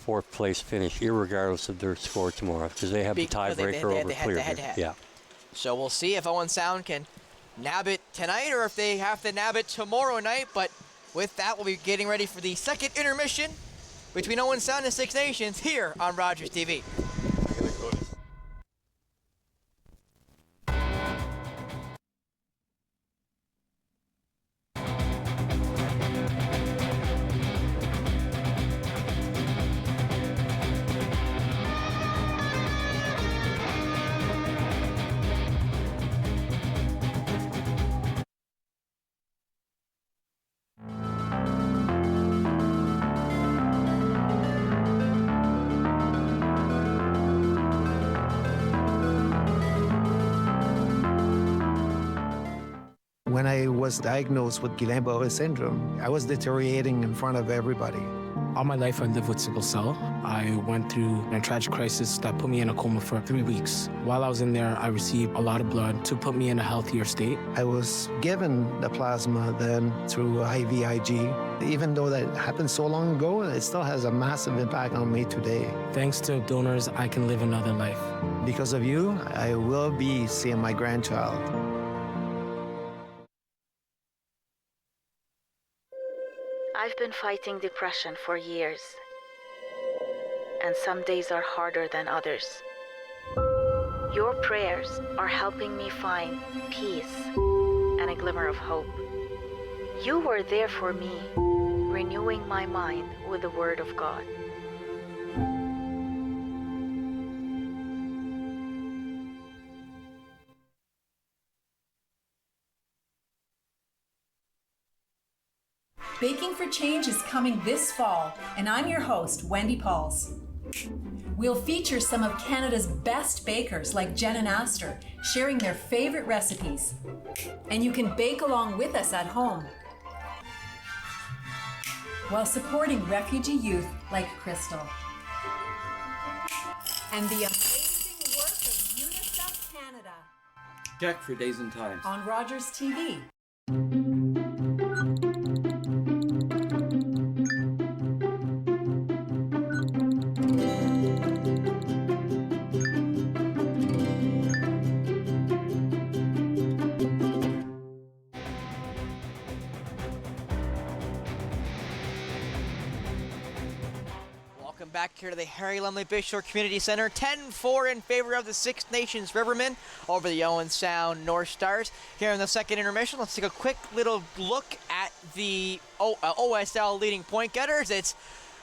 4th place finish, irregardless of their score tomorrow, because they have the tiebreaker over Clearview. Yeah. So we'll see if Owen Sound can nab it tonight, or if they have to nab it tomorrow night. But with that, we'll be getting ready for the second intermission between Owen Sound and Six Nations here on Rogers TV. When I was diagnosed with Guillain-Barré syndrome, I was deteriorating in front of everybody. All my life I lived with sickle cell. I went through a tragic crisis that put me in a coma for 3 weeks. While I was in there, I received a lot of blood to put me in a healthier state. I was given the plasma then through IVIG. Even though that happened so long ago, it still has a massive impact on me today. Thanks to donors, I can live another life. Because of you, I will be seeing my grandchild. I've been fighting depression for years. and some days are harder than others. Your prayers are helping me find peace and a glimmer of hope. You were there for me, renewing my mind with the Word of God. Baking for Change is coming this fall, and I'm your host, Wendy Pauls. We'll feature some of Canada's best bakers like Jen and Astor, sharing their favorite recipes. And you can bake along with us at home, while supporting refugee youth like Crystal. And the amazing work of UNICEF Canada. Check for days and times. On Rogers TV. Back here to the Harry Lumley Bayshore Community Center. 10-4 in favor of the Six Nations Rivermen over the Owen Sound Northstars. Here in the second intermission, let's take a quick little look at the OSL leading point getters. It's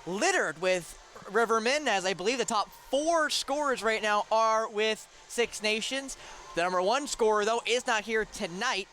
littered with Rivermen, as I believe the top 4 scorers right now are with Six Nations. The number 1 scorer, though, is not here tonight.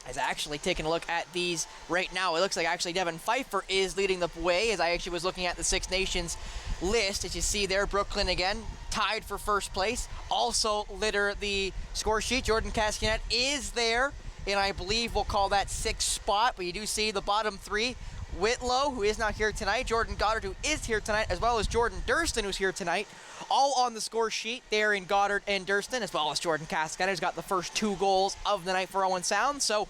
Is actually taking a look at these right now. It looks like actually Devin Pfeiffer is leading the way, as I actually was looking at the Six Nations list. As you see there, Brooklyn again tied for first place. Also litter the score sheet. Jordan Cascanet is there, and I believe we'll call that 6th spot. But you do see the bottom 3. Whitlow, who is not here tonight, Jordan Goddard, who is here tonight, as well as Jordan Durston, who's here tonight, all on the score sheet there in Goddard and Durston, as well as Jordan Cascanet, who's got the first 2 goals of the night for Owen Sound. So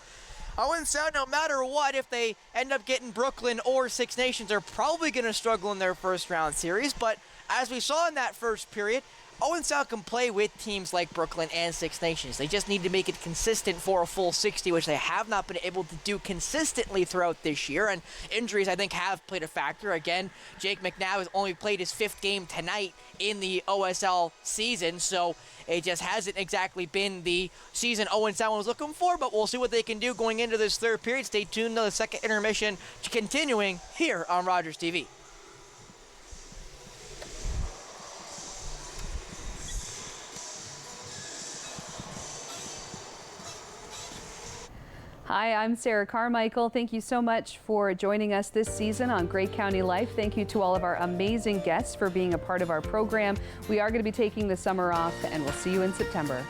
Owen Sound, no matter what, if they end up getting Brooklyn or Six Nations, they're probably going to struggle in their first round series. But as we saw in that first period, Owen Sound can play with teams like Brooklyn and Six Nations. They just need to make it consistent for a full 60, which they have not been able to do consistently throughout this year. And injuries, I think, have played a factor. Again, Jake McNabb has only played his 5th game tonight in the OSL season, so it just hasn't exactly been the season Owen Sound was looking for, but we'll see what they can do going into this third period. Stay tuned to the second intermission, continuing here on Rogers TV. Hi, I'm Sarah Carmichael. Thank you so much for joining us this season on Grey County Life. Thank you to all of our amazing guests for being a part of our program. We are going to be taking the summer off, and we'll see you in September.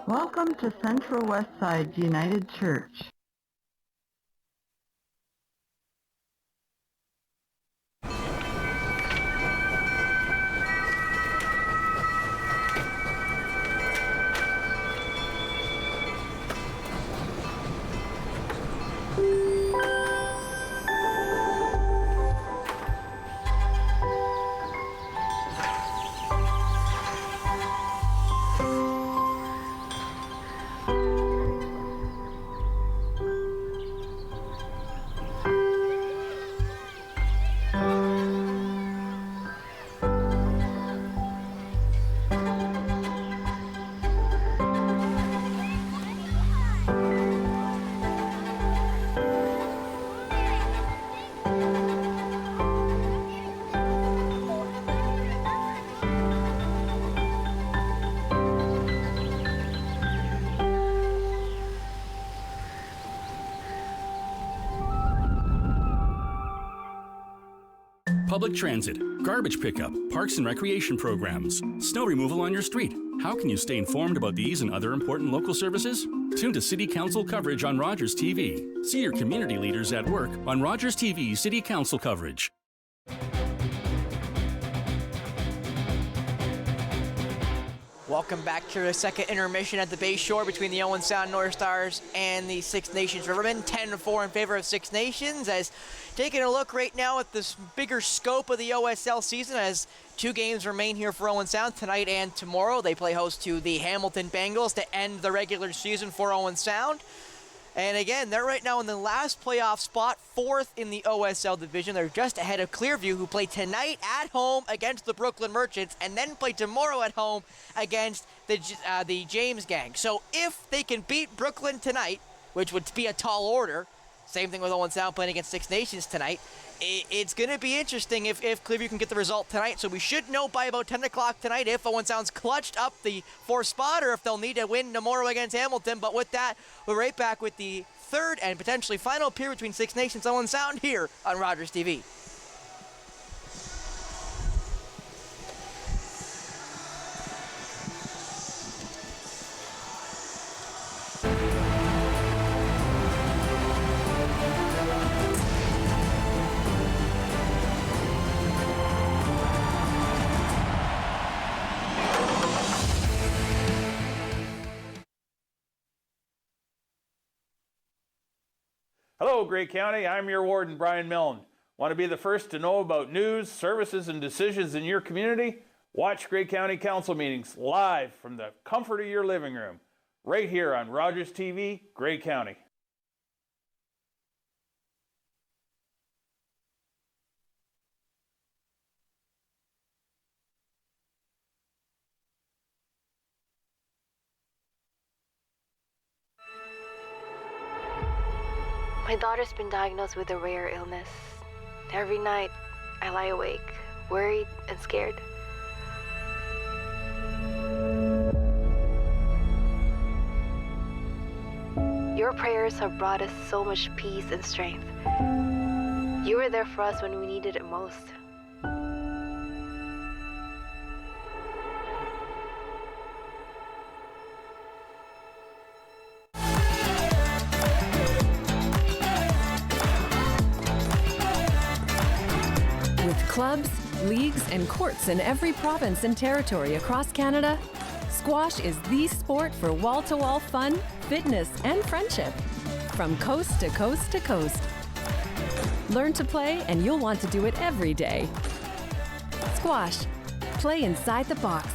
Welcome to Central Westside United Church. Public transit, garbage pickup, parks and recreation programs, snow removal on your street. How can you stay informed about these and other important local services? Tune to City Council coverage on Rogers TV. See your community leaders at work on Rogers TV City Council coverage. Welcome back to the second intermission at the Bayshore between the Owen Sound Northstars and the Six Nations Rivermen. 10-4 in favor of Six Nations. As taking a look right now at this bigger scope of the OSL season, as 2 games remain here for Owen Sound tonight and tomorrow. They play host to the Hamilton Bengals to end the regular season for Owen Sound. And again, they're right now in the last playoff spot, 4th in the OSL division. They're just ahead of Clearview, who play tonight at home against the Brooklyn Merchants and then play tomorrow at home against the James Gang. So if they can beat Brooklyn tonight, which would be a tall order, same thing with Owen Sound playing against Six Nations tonight, it's going to be interesting if Clearview can get the result tonight. So we should know by about 10 o'clock tonight if Owen Sound's clutched up the 4th spot or if they'll need to win tomorrow against Hamilton. But with that, we're right back with the third and potentially final period between Six Nations and Owen Sound here on Rogers TV. Hello, Grey County. I'm your warden, Brian Milne. Want to be the first to know about news, services, and decisions in your community? Watch Grey County Council meetings live from the comfort of your living room, right here on Rogers TV, Grey County. My daughter's been diagnosed with a rare illness. Every night, I lie awake, worried and scared. Your prayers have brought us so much peace and strength. You were there for us when we needed it most. Clubs, leagues, and courts in every province and territory across Canada, squash is the sport for wall-to-wall fun, fitness, and friendship. From coast to coast to coast. Learn to play and you'll want to do it every day. Squash. Play inside the box.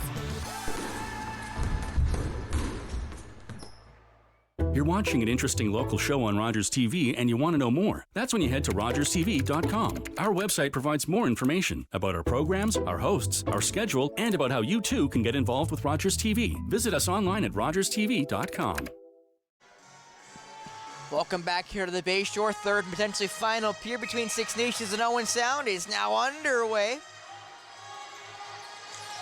You're watching an interesting local show on Rogers TV and you want to know more. That's when you head to rogerstv.com. Our website provides more information about our programs, our hosts, our schedule, and about how you too can get involved with Rogers TV. Visit us online at rogerstv.com. Welcome back here to the Bayshore. Third and potentially final period between Six Nations and Owen Sound is now underway.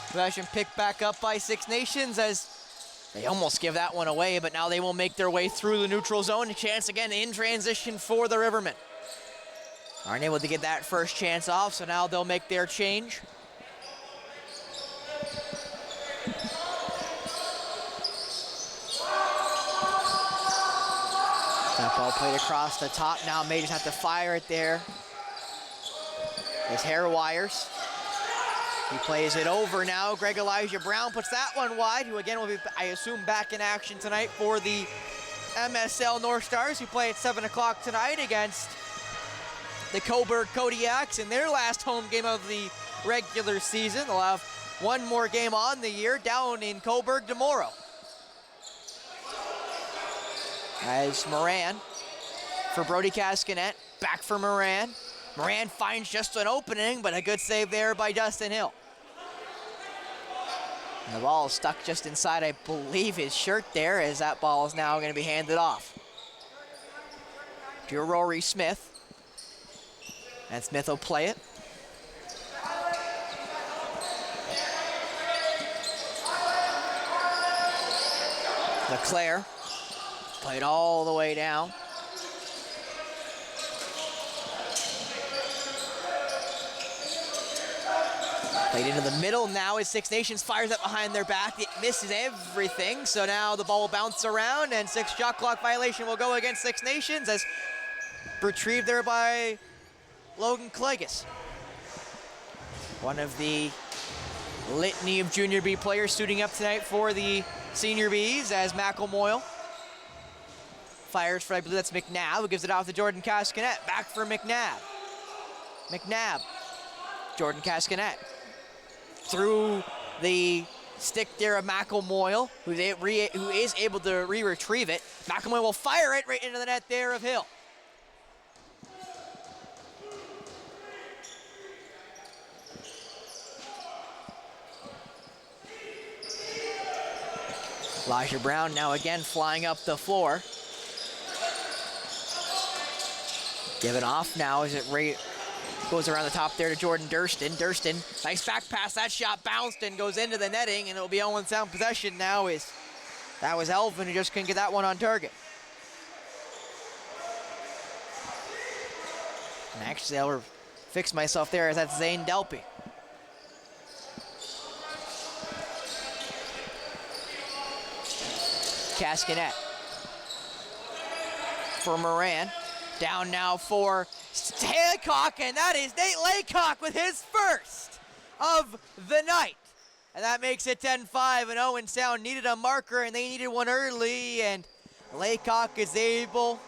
Possession picked back up by Six Nations as they almost give that one away, but now they will make their way through the neutral zone. A chance again in transition for the Rivermen. Aren't able to get that first chance off, so now they'll make their change. That ball played across the top. Now may just have to fire it there. His hair wires. He plays it over now. Greg Elijah Brown puts that one wide, who again will be, I assume, back in action tonight for the MSL Northstars, who play at 7 o'clock tonight against the Cobourg Kodiaks in their last home game of the regular season. They'll have one more game on the year down in Cobourg tomorrow. As Moran for Brody Cascanet, back for Moran. Moran finds just an opening, but a good save there by Dustin Hill. And the ball is stuck just inside, I believe, his shirt there, as that ball is now going to be handed off to Rory Smith. And Smith will play it. LeClaire played all the way down. Played into the middle now as Six Nations fires up behind their back. It misses everything, so now the ball will bounce around and shot clock violation will go against Six Nations as retrieved there by Logan Klegus. One of the litany of Junior B players suiting up tonight for the Senior Bs as McElmoyle fires for, I believe that's McNabb, who gives it off to Jordan Cascanet. Back for McNabb. McNabb. Jordan Cascanet. Through the stick there of McElmoyle, who is able to retrieve it. McElmoyle will fire it right into the net there of Hill. Elijah Brown now again flying up the floor. Giving off now as it goes around the top there to Jordan Durston. Durston, nice back pass. That shot bounced and goes into the netting, and it'll be Owen Sound possession now. That was Elvin who just couldn't get that one on target. And actually, I'll fix myself there as that's Zane Delpy. Cascanet for Moran. Down now for Hancock, and that is Nate Laycock with his first of the night. And that makes it 10-5, and Owen Sound needed a marker, and they needed one early, and Laycock is able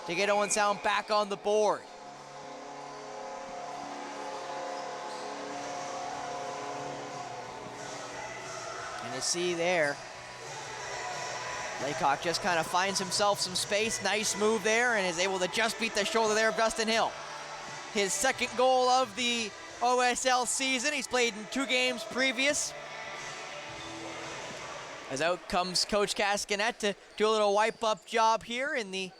to get Owen Sound back on the board. And you see there, Laycock just kind of finds himself some space. Nice move there and is able to just beat the shoulder there of Dustin Hill. His second goal of the OSL season. He's played in 2 games previous. As out comes Coach Cascanet to do a little wipe-up job here in the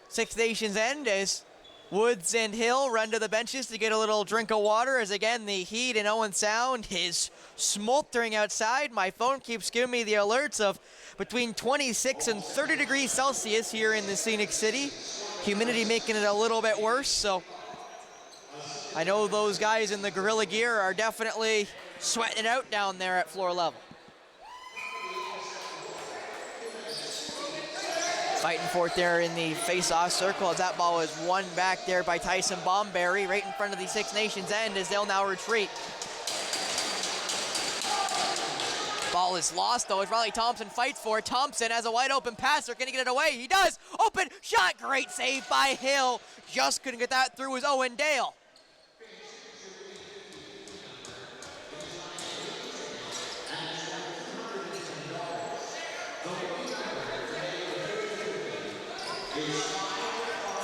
Six Nations end as Woods and Hill run to the benches to get a little drink of water as again the heat in Owen Sound is smoldering outside. My phone keeps giving me the alerts of between 26 and 30 degrees Celsius here in the Scenic City. Humidity making it a little bit worse, so I know those guys in the gorilla gear are definitely sweating it out down there at floor level. Fighting for it there in the face-off circle as that ball is won back there by Tyson Bomberry right in front of the Six Nations end as they'll now retreat. Ball is lost though as Riley Thompson fights for it. Thompson has a wide open pass. They're gonna get it away. He does. Open shot. Great save by Hill. Just couldn't get that through as Owen Dale.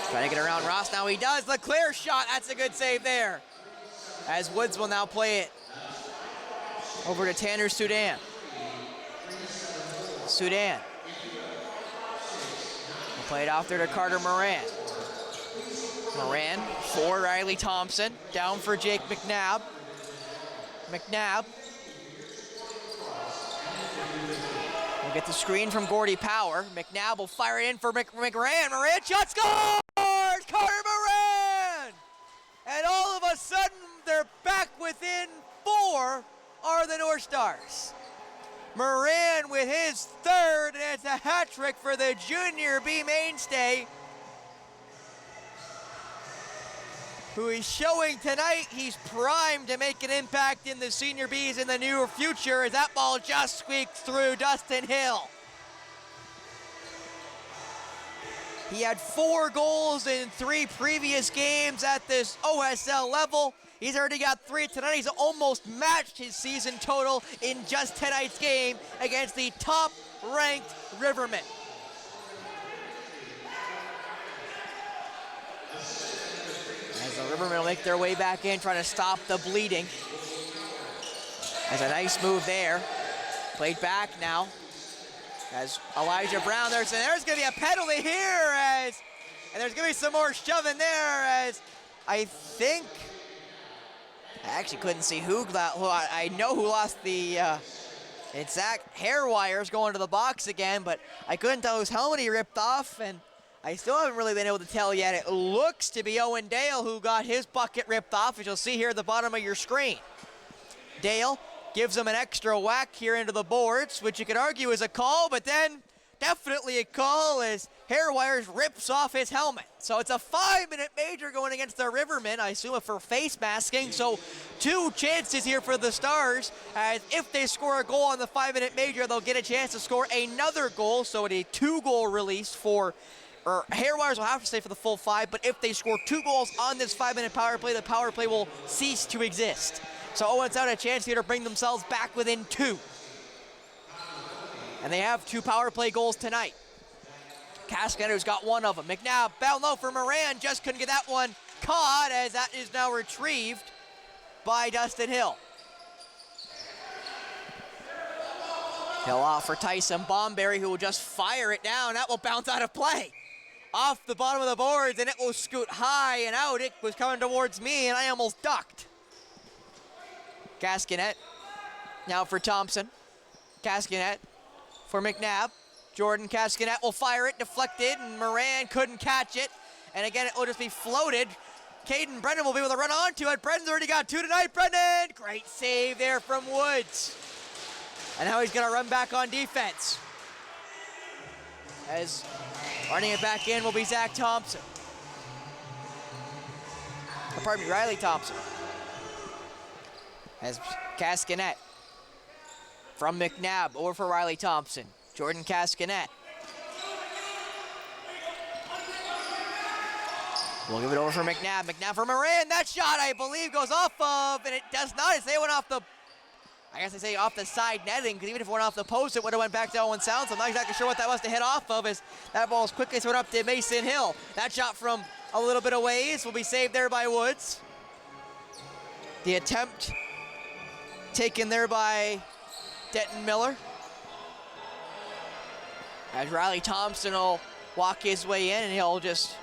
Trying to get around Ross. Now he does. The clear shot. That's a good save there. As Woods will now play it over to Tanner Sudan. Sudan. We'll play it off there to Carter Moran. Moran for Riley Thompson. Down for Jake McNabb. McNabb. We'll get the screen from Gordy Power. McNabb will fire it in for Moran. Moran shot scores! Carter Moran! And all of a sudden, they're back within 4 are the Northstars. Moran with his third, and it's a hat trick for the Junior B mainstay, who is showing tonight he's primed to make an impact in the Senior Bs in the near future as that ball just squeaks through Dustin Hill. He had 4 goals in 3 previous games at this OSL level. He's already got 3 tonight. He's almost matched his season total in just tonight's game against the top-ranked Rivermen. As the Rivermen will make their way back in, trying to stop the bleeding. As a nice move there. Played back now. As Elijah Brown, there's going to be a penalty here, and there's going to be some more shoving there, as I actually couldn't see I know who lost the exact hair wires going to the box again, but I couldn't tell whose helmet he ripped off, and I still haven't really been able to tell yet. It looks to be Owen Dale who got his bucket ripped off, as you'll see here at the bottom of your screen. Dale gives him an extra whack here into the boards, which you could argue is a call, but then definitely a call as hair wires, rips off his helmet. So it's a 5-minute major going against the Rivermen, I assume for face masking. So 2 chances here for the Stars, as if they score a goal on the 5-minute major, they'll get a chance to score another goal. So a 2-goal release for, or hair wires will have to stay for the full 5, but if they score 2 goals on this 5-minute power play, the power play will cease to exist. So Owen Sound a chance here to bring themselves back within 2. And they have 2 power play goals tonight. Cascanet's got 1 of them. McNabb, bound low for Moran, just couldn't get that one caught, as that is now retrieved by Dustin Hill. Hill off for Tyson Bomberry, who will just fire it down. That will bounce out of play. Off the bottom of the boards, and it will scoot high and out. It was coming towards me, and I almost ducked. Cascanet, now for Thompson. Cascanet for McNabb. Jordan Cascanet will fire it, deflected, and Moran couldn't catch it. And again, it will just be floated. Caden Brennan will be able to run onto it. Brennan's already got 2 tonight. Brennan, great save there from Woods. And now he's gonna run back on defense. As running it back in will be Zach Thompson. Or pardon me, Riley Thompson. As Cascanet from McNabb over for Riley Thompson. Jordan Cascanet. We'll give it over for McNabb. McNabb for Moran. That shot, I believe, goes off of, and it does not. It's they went off the, I guess they say off the side netting, because even if it went off the post, it would have went back to Owen Sound. So I'm not exactly sure what that must have hit off of, as that ball is quickly thrown up to Mason Hill. That shot from a little bit of ways will be saved there by Woods. The attempt taken there by Denton Miller. As Riley Thompson will walk his way in, and he'll just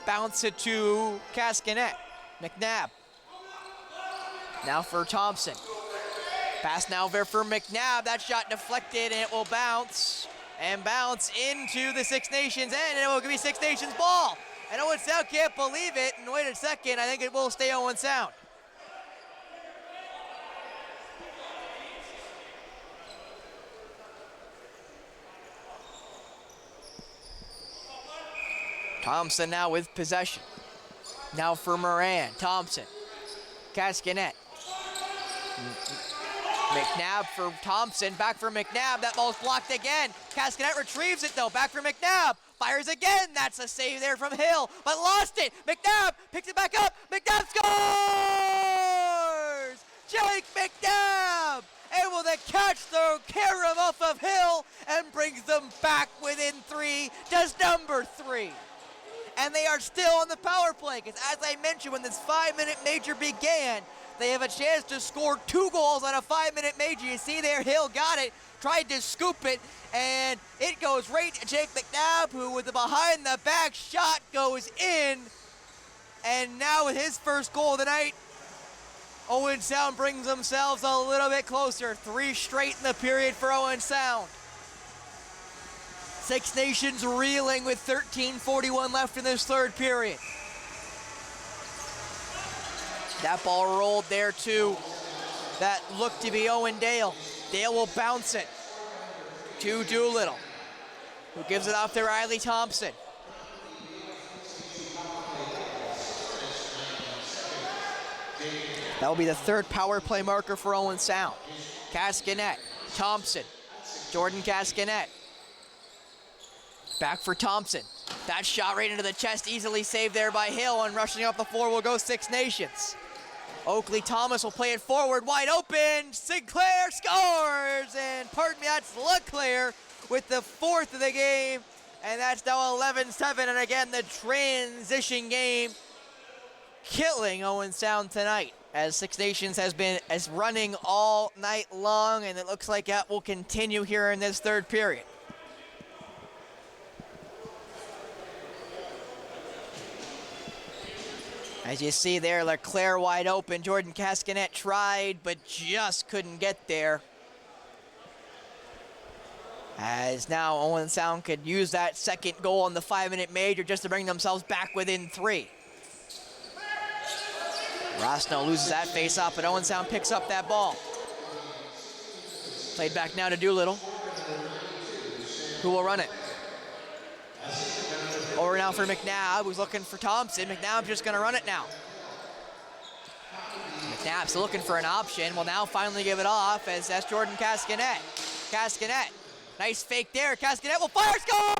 bounce it to Cascanet. McNabb. Now for Thompson. Pass now there for McNabb. That shot deflected, and it will bounce into the Six Nations end, and it will be Six Nations ball. And Owen Sound can't believe it, and wait a second, I think it will stay Owen Sound. Thompson now with possession. Now for Moran. Thompson. Cascanet. McNabb for Thompson. Back for McNabb. That ball's blocked again. Cascanet retrieves it though. Back for McNabb. Fires again. That's a save there from Hill, but lost it. McNabb picks it back up. McNabb scores! Jake McNabb able to catch the carom off of Hill and brings them back within 3. Does number 3. And they are still on the power play, because as I mentioned, when this 5-minute major began, they have a chance to score 2 goals on a 5-minute major. You see there, Hill got it, tried to scoop it, and it goes right to Jake McNabb, who with the behind-the-back shot goes in. And now with his first goal of the night, Owen Sound brings themselves a little bit closer. 3 straight in the period for Owen Sound. Six Nations reeling with 13:41 left in this 3rd period. That ball rolled there to that looked to be Owen Dale. Dale will bounce it to Doolittle, who gives it off to Riley Thompson. That will be the 3rd power play marker for Owen Sound. Cascanet, Thompson, Jordan Cascanet. Back for Thompson. That shot right into the chest, easily saved there by Hill, and rushing up the floor will go Six Nations. Oakley Thomas will play it forward, wide open. Sinclair scores, and pardon me, that's Leclerc with the 4th of the game, and that's now 11-7, and again, the transition game killing Owen Sound tonight, as Six Nations has been running all night long, and it looks like that will continue here in this 3rd period. As you see there, Leclerc wide open. Jordan Cascanet tried, but just couldn't get there. As now Owen Sound could use that 2nd goal in the 5-minute major just to bring themselves back within 3. Rosno loses that face-off, but Owen Sound picks up that ball. Played back now to Doolittle, who will run it. Over now for McNabb, who's looking for Thompson. McNabb's just gonna run it now. McNabb's looking for an option. Will now finally give it off as that's Jordan Cascanet. Cascanet, nice fake there. Cascanet will fire, scores!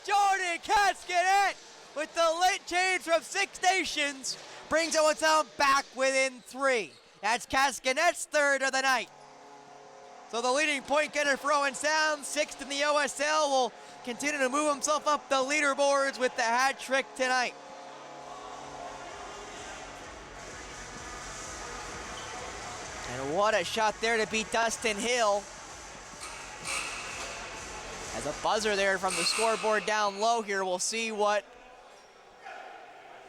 Jordan Cascanet with the late change from Six Nations brings Owen Sound back within 3. That's Cascanet's 3rd of the night. So the leading point getter for Owen Sound, 6th in the OSL, will continue to move himself up the leaderboards with the hat trick tonight. And what a shot there to beat Dustin Hill. As a buzzer there from the scoreboard down low here. We'll see what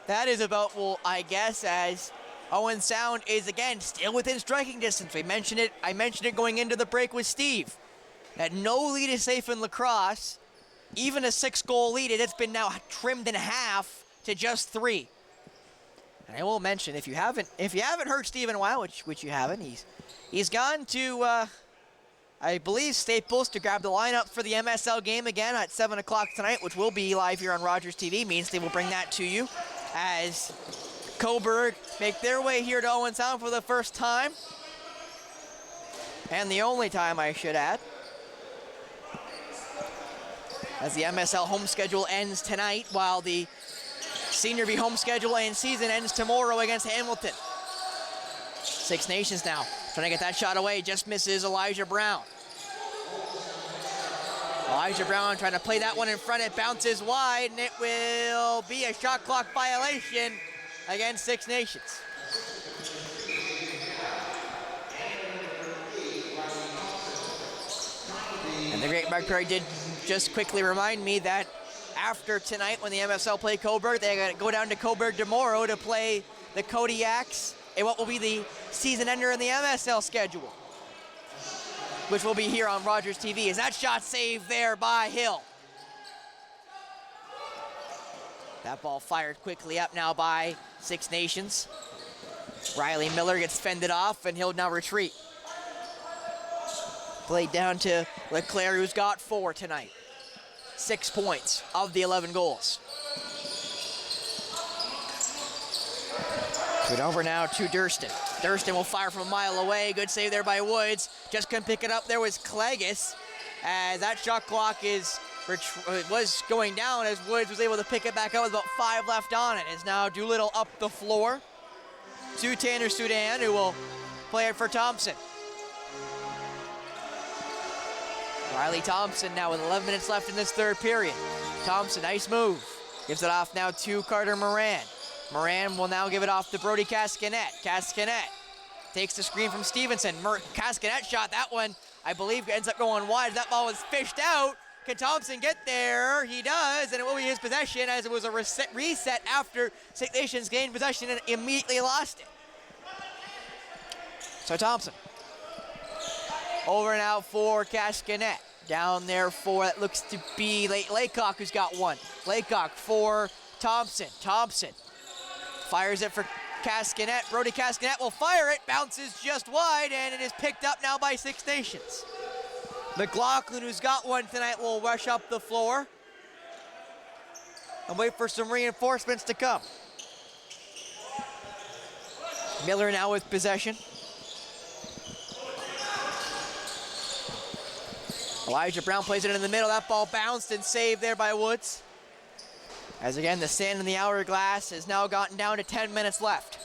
that is about, well, I guess, as Owen Sound is, again, still within striking distance. I mentioned it going into the break with Steve, that no lead is safe in Lacrosse. Even a 6-goal lead, it's been now trimmed in half to just 3. And I will mention, if you haven't heard Steve in a while, which you haven't, he's gone to, I believe, Staples to grab the lineup for the MSL game again at 7 o'clock tonight, which will be live here on Rogers TV. Means they will bring that to you as Coburg make their way here to Owen Sound for the first time. And the only time, I should add, as the MSL home schedule ends tonight, while the Senior B home schedule and season ends tomorrow against Hamilton. Six Nations now, trying to get that shot away, just misses Elijah Brown. Elijah Brown trying to play that one in front, it bounces wide, and it will be a shot clock violation against Six Nations. And the great Mark Perry did just quickly remind me that after tonight, when the MSL play Coburg, they're going to go down to Coburg tomorrow to play the Kodiaks in what will be the season ender in the MSL schedule, which will be here on Rogers TV. Is that shot saved there by Hill? That ball fired quickly up now by Six Nations. Riley Miller gets fended off, and he'll now retreat. Played down to Leclerc, who's got 4 tonight. 6 points of the 11 goals. Put over now to Durston. Durston will fire from a mile away. Good save there by Woods. Just couldn't pick it up there was Clegis, as that shot clock was going down as Woods was able to pick it back up with about 5 left on it. It's now Doolittle up the floor to Tanner Sudan, who will play it for Thompson. Riley Thompson now with 11 minutes left in this 3rd period. Thompson, nice move. Gives it off now to Carter Moran. Moran will now give it off to Brody Cascanet. Cascanet takes the screen from Stevenson. Cascanet shot that one, I believe, ends up going wide. That ball was fished out. Can Thompson get there? He does, and it will be his possession, as it was a reset after Six Nations gained possession and immediately lost it. So Thompson. Over and out for Cascanet. Down there for, that looks to be Laycock, who's got 1. Laycock for Thompson. Thompson fires it for Cascanet. Brody Cascanet will fire it. Bounces just wide, and it is picked up now by Six Nations. McLaughlin, who's got 1 tonight, will rush up the floor and wait for some reinforcements to come. Miller now with possession. Elijah Brown plays it in the middle. That ball bounced and saved there by Woods. As again, the sand in the hourglass has now gotten down to 10 minutes left.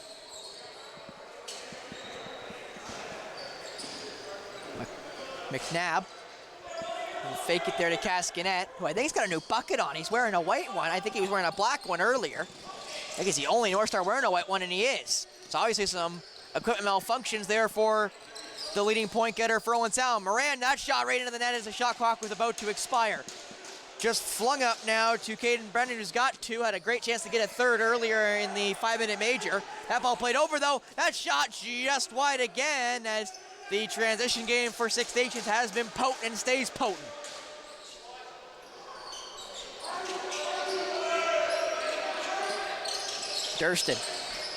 McNabb will fake it there to Cascanet, who I think he's got a new bucket on. He's wearing a white one. I think he was wearing a black one earlier. I think he's the only Northstar wearing a white one, and he is. So obviously some equipment malfunctions there for the leading point getter for Owen Sound. Moran, that shot right into the net as the shot clock was about to expire. Just flung up now to Caden Brennan, who's got 2. Had a great chance to get a 3rd earlier in the 5-minute major. That ball played over, though. That shot just wide again, as the transition game for Six Nations has been potent and stays potent. Durston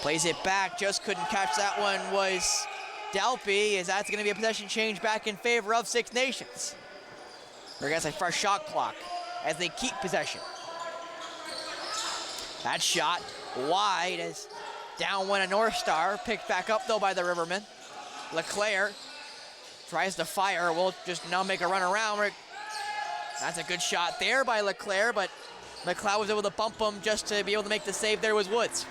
plays it back, just couldn't catch that one, was Dalpy, as that's going to be a possession change back in favor of Six Nations. Or I guess a fresh shot clock as they keep possession. That shot wide as down went a North Star. Picked back up though by the Rivermen. LeClaire tries to fire. Will just now make a run around. That's a good shot there by LeClaire, but McLeod was able to bump him just to be able to make the save. There was Woods.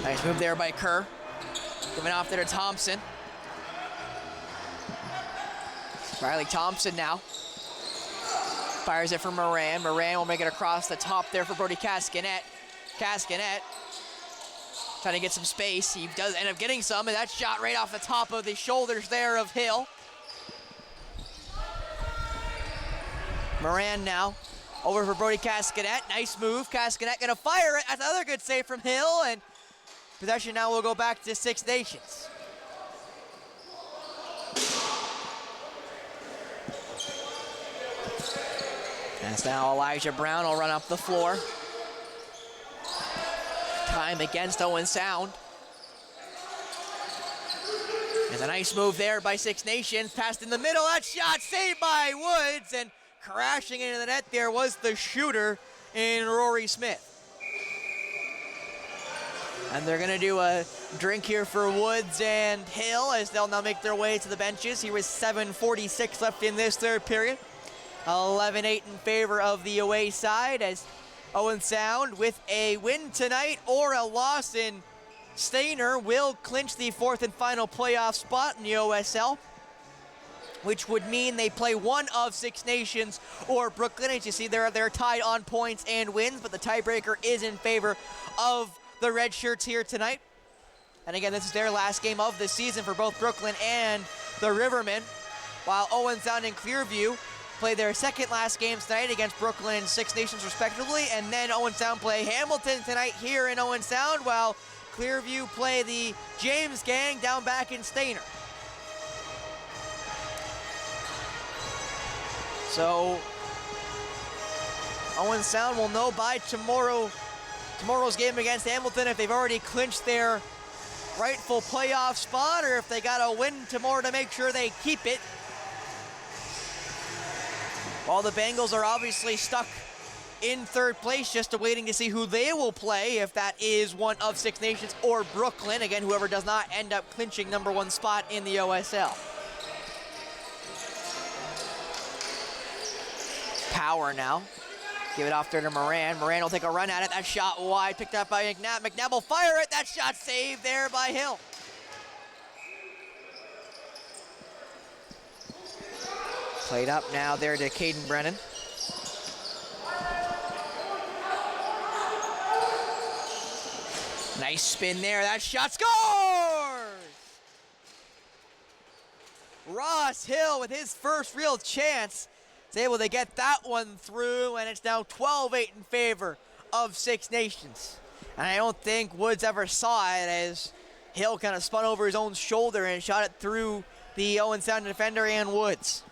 Nice move there by Kerr. Giving off there to Thompson. Riley Thompson now. Fires it for Moran. Moran will make it across the top there for Brody Cascanet. Cascanet trying to get some space. He does end up getting some, and that shot right off the top of the shoulders there of Hill. Moran now over for Brody Cascanet. Nice move. Cascanet gonna fire it. That's another good save from Hill, and possession now will go back to Six Nations. As now Elijah Brown will run up the floor. Time against Owen Sound. There's a nice move there by Six Nations. Passed in the middle. That shot saved by Woods, and crashing into the net there was the shooter in Rory Smith. And they're gonna do a drink here for Woods and Hill as they'll now make their way to the benches. Here was 7:46 left in this third period. 11-8 in favor of the away side as Owen Sound with a win tonight or a loss in Stainer will clinch the fourth and final playoff spot in the OSL, which would mean they play one of Six Nations or Brooklyn. As you see, they're tied on points and wins, but the tiebreaker is in favor of the red shirts here tonight. And again, this is their last game of the season for both Brooklyn and the Rivermen, while Owen Sound and Clearview play their second last games tonight against Brooklyn and Six Nations respectively, and then Owen Sound play Hamilton tonight here in Owen Sound, while Clearview play the James Gang down back in Stainer. So Owen Sound will know by tomorrow's game against Hamilton if they've already clinched their rightful playoff spot or if they got to win tomorrow to make sure they keep it. While the Bengals are obviously stuck in third place, just waiting to see who they will play, if that is one of Six Nations or Brooklyn. Again, whoever does not end up clinching number one spot in the OSL. Power now. Give it off there to Moran. Moran will take a run at it. That shot wide, picked up by McNabb. McNabb will fire it. That shot saved there by Hill. Played up now there to Caden Brennan. Nice spin there. That shot scores! Ross Hill with his first real chance is able to get that one through, and it's now 12-8 in favor of Six Nations. And I don't think Woods ever saw it as Hill kind of spun over his own shoulder and shot it through the Owen Sound defender and Woods.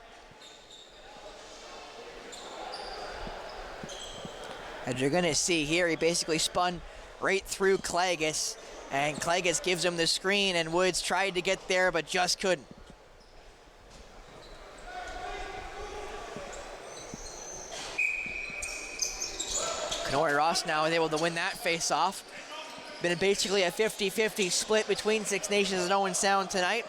As you're gonna see here, he basically spun right through Clagus, and Clagus gives him the screen, and Woods tried to get there but just couldn't. Kenori Ross now is able to win that face-off. Been basically a 50-50 split between Six Nations and Owen Sound tonight.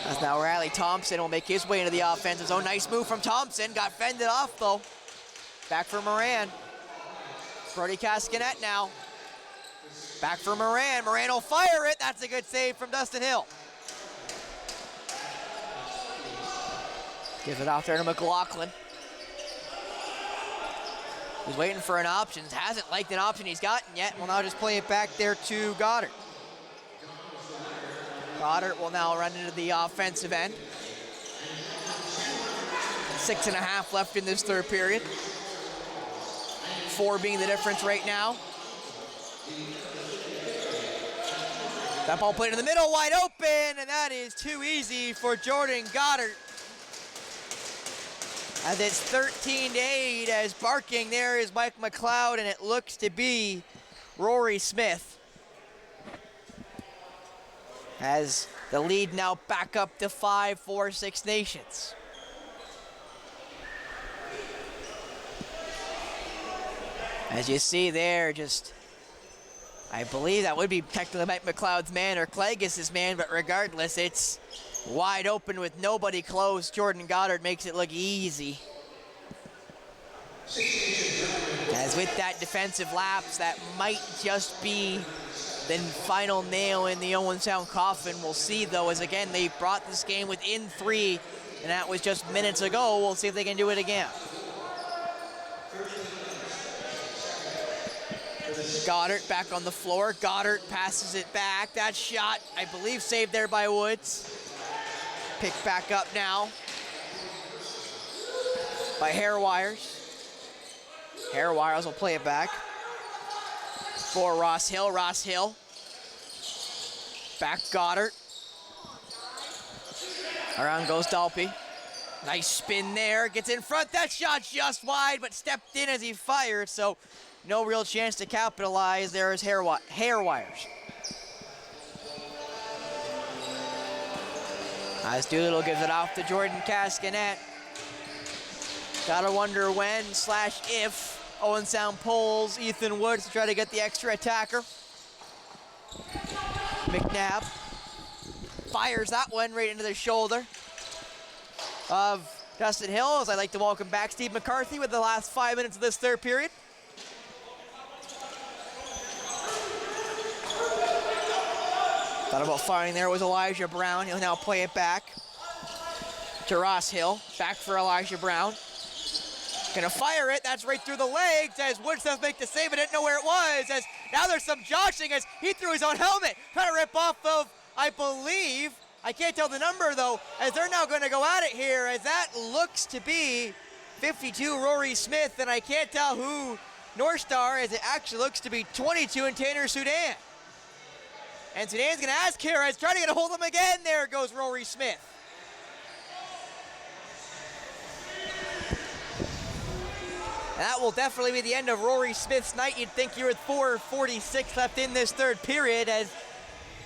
As now Riley Thompson will make his way into the offensive zone. Nice move from Thompson. Got fended off though. Back for Moran. Brody Cascanet now. Back for Moran. Moran will fire it. That's a good save from Dustin Hill. Gives it off there to McLaughlin. He's waiting for an option. Hasn't liked an option he's gotten yet. Will now just play it back there to Goddard. Goddard will now run into the offensive end. 6.5 left in this third period. 4 being the difference right now. That ball played in the middle, wide open, and that is too easy for Jordan Goddard. As it's 13-8, as barking there is Mike McLeod, and it looks to be Rory Smith. As The lead now back up to 5 for Six Nations. As you see there, I believe that would be technically Mike McLeod's man or Clagis' man, but regardless, it's wide open with nobody close. Jordan Goddard makes it look easy. As with that defensive lapse, that might just be the final nail in the Owen Sound coffin. We'll see, though, as again, they brought this game within 3, and that was just minutes ago. We'll see if they can do it again. Goddard back on the floor. Goddard passes it back. That shot, I believe, saved there by Woods. Picked back up now by Hairwires. Hairwires will play it back for Ross Hill. Ross Hill. Back Goddard. Around goes Dalpy. Nice spin there. Gets in front. That shot's just wide, but stepped in as he fired, so no real chance to capitalize. There is Hairwires. As Doolittle gives it off to Jordan Cascanet. Gotta wonder when/if Owen Sound pulls Ethan Woods to try to get the extra attacker. McNabb fires that one right into the shoulder of Dustin Hill. As I'd like to welcome back Steve McCarthy with the last 5 minutes of this third period. Thought about firing there was Elijah Brown. He'll now play it back to Ross Hill. Back for Elijah Brown. Gonna fire it. That's right through the legs as Woods does make the save. I didn't know where it was. As now there's some joshing as he threw his own helmet. Trying to rip off of, I believe, I can't tell the number though, as they're now gonna go at it here, as that looks to be 52 Rory Smith, and I can't tell who Northstar, as it actually looks to be 22 in Tanner Sudan. And Sudan's gonna ask here, as trying to get a hold of him again. There goes Rory Smith. That will definitely be the end of Rory Smith's night. You'd think you're with 4:46 left in this third period, as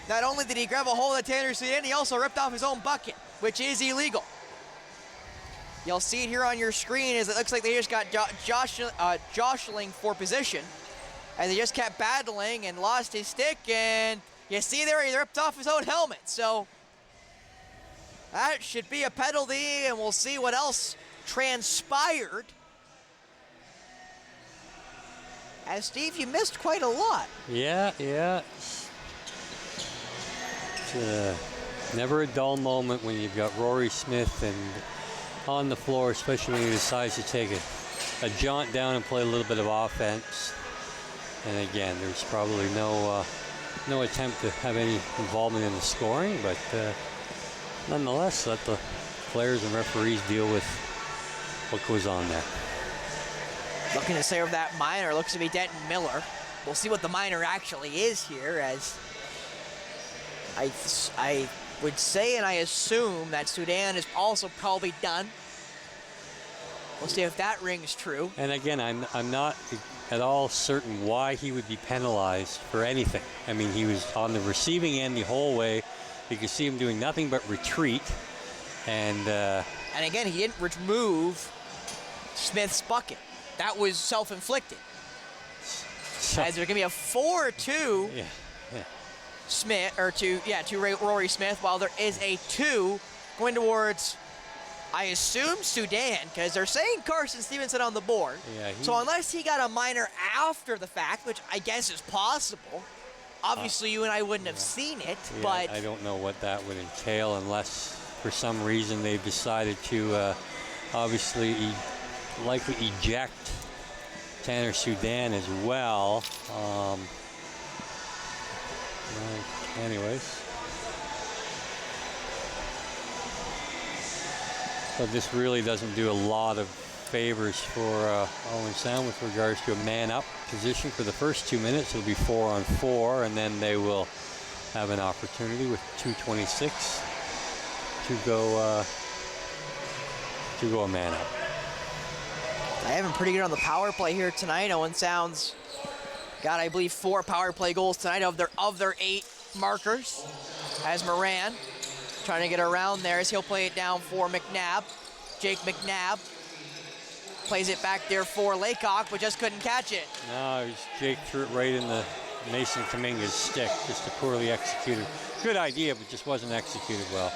not only did he grab a hold of Tanner Sudan, he also ripped off his own bucket, which is illegal. You'll see it here on your screen as it looks like they just got jostling for position, as they just kept battling and lost his stick, and you see there he ripped off his own helmet. So that should be a penalty, and we'll see what else transpired. As Steve, you missed quite a lot. Yeah. It's never a dull moment when you've got Rory Smith and on the floor, especially when he decides to take a jaunt down and play a little bit of offense. And again, there's probably no attempt to have any involvement in the scoring, but nonetheless, let the players and referees deal with what goes on there. Looking to serve that minor, looks to be Denton Miller. We'll see what the minor actually is here, as I would say and I assume that Sudan is also probably done. We'll see if that rings true. And again, I'm not at all certain why he would be penalized for anything. I mean, he was on the receiving end the whole way. You could see him doing nothing but retreat. And again, he didn't remove Smith's bucket. That was self-inflicted. So, as there's gonna be a 4-2 Smith, or to Rory Smith, while there is a 2 going towards, I assume, Sudan, because they're saying Carson Stevenson on the board. Yeah, so unless he got a minor after the fact, which I guess is possible, obviously you and I wouldn't have seen it, yeah, but I don't know what that would entail unless for some reason they've decided to obviously likely eject Tanner Sudan as well. Anyways. But this really doesn't do a lot of favors for Owen Sound with regards to a man-up position for the first 2 minutes. It'll be 4-on-4, and then they will have an opportunity with 2:26 to go a man-up. I have him pretty good on the power play here tonight. Owen Sound's got, I believe, 4 power play goals tonight of their 8 markers. as Moran trying to get around there as he'll play it down for McNabb. Jake McNabb plays it back there for Laycock, but just couldn't catch it. No, Jake threw it right in the Mason Kaminga's stick, just a poorly executed. Good idea, but just wasn't executed well.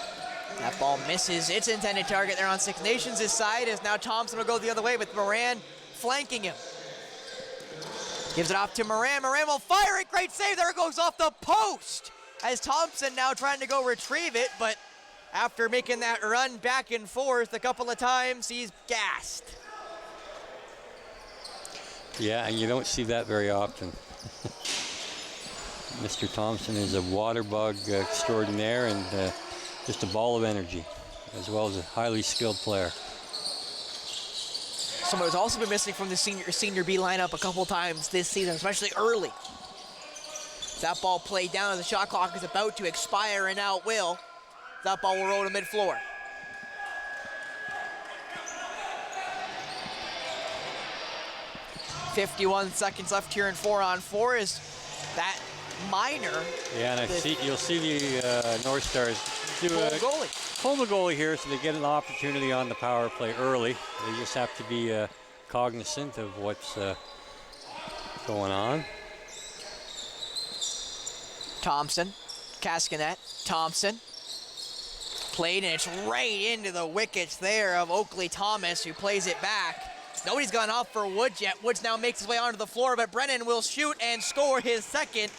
That ball misses its intended target there on Six Nations' side, as now Thompson will go the other way with Moran flanking him. Gives it off to Moran. Moran will fire it. Great save. There it goes off the post. As Thompson now trying to go retrieve it, but after making that run back and forth a couple of times, he's gassed. Yeah, and you don't see that very often. Mr. Thompson is a water bug extraordinaire and just a ball of energy, as well as a highly skilled player. Someone who's also been missing from the senior B lineup a couple times this season, especially early. That ball played down as the shot clock is about to expire, and now it will. That ball will roll to mid-floor. .51 seconds left here in 4-on-4 is that minor. Yeah, and you'll see the Northstars pull the goalie here, so they get an opportunity on the power play early. They just have to be cognizant of what's going on. Thompson, Cascanet, Thompson. Played, and it's right into the wickets there of Oakley Thomas, who plays it back. Nobody's gone off for Woods yet. Woods now makes his way onto the floor, but Brennan will shoot and score his second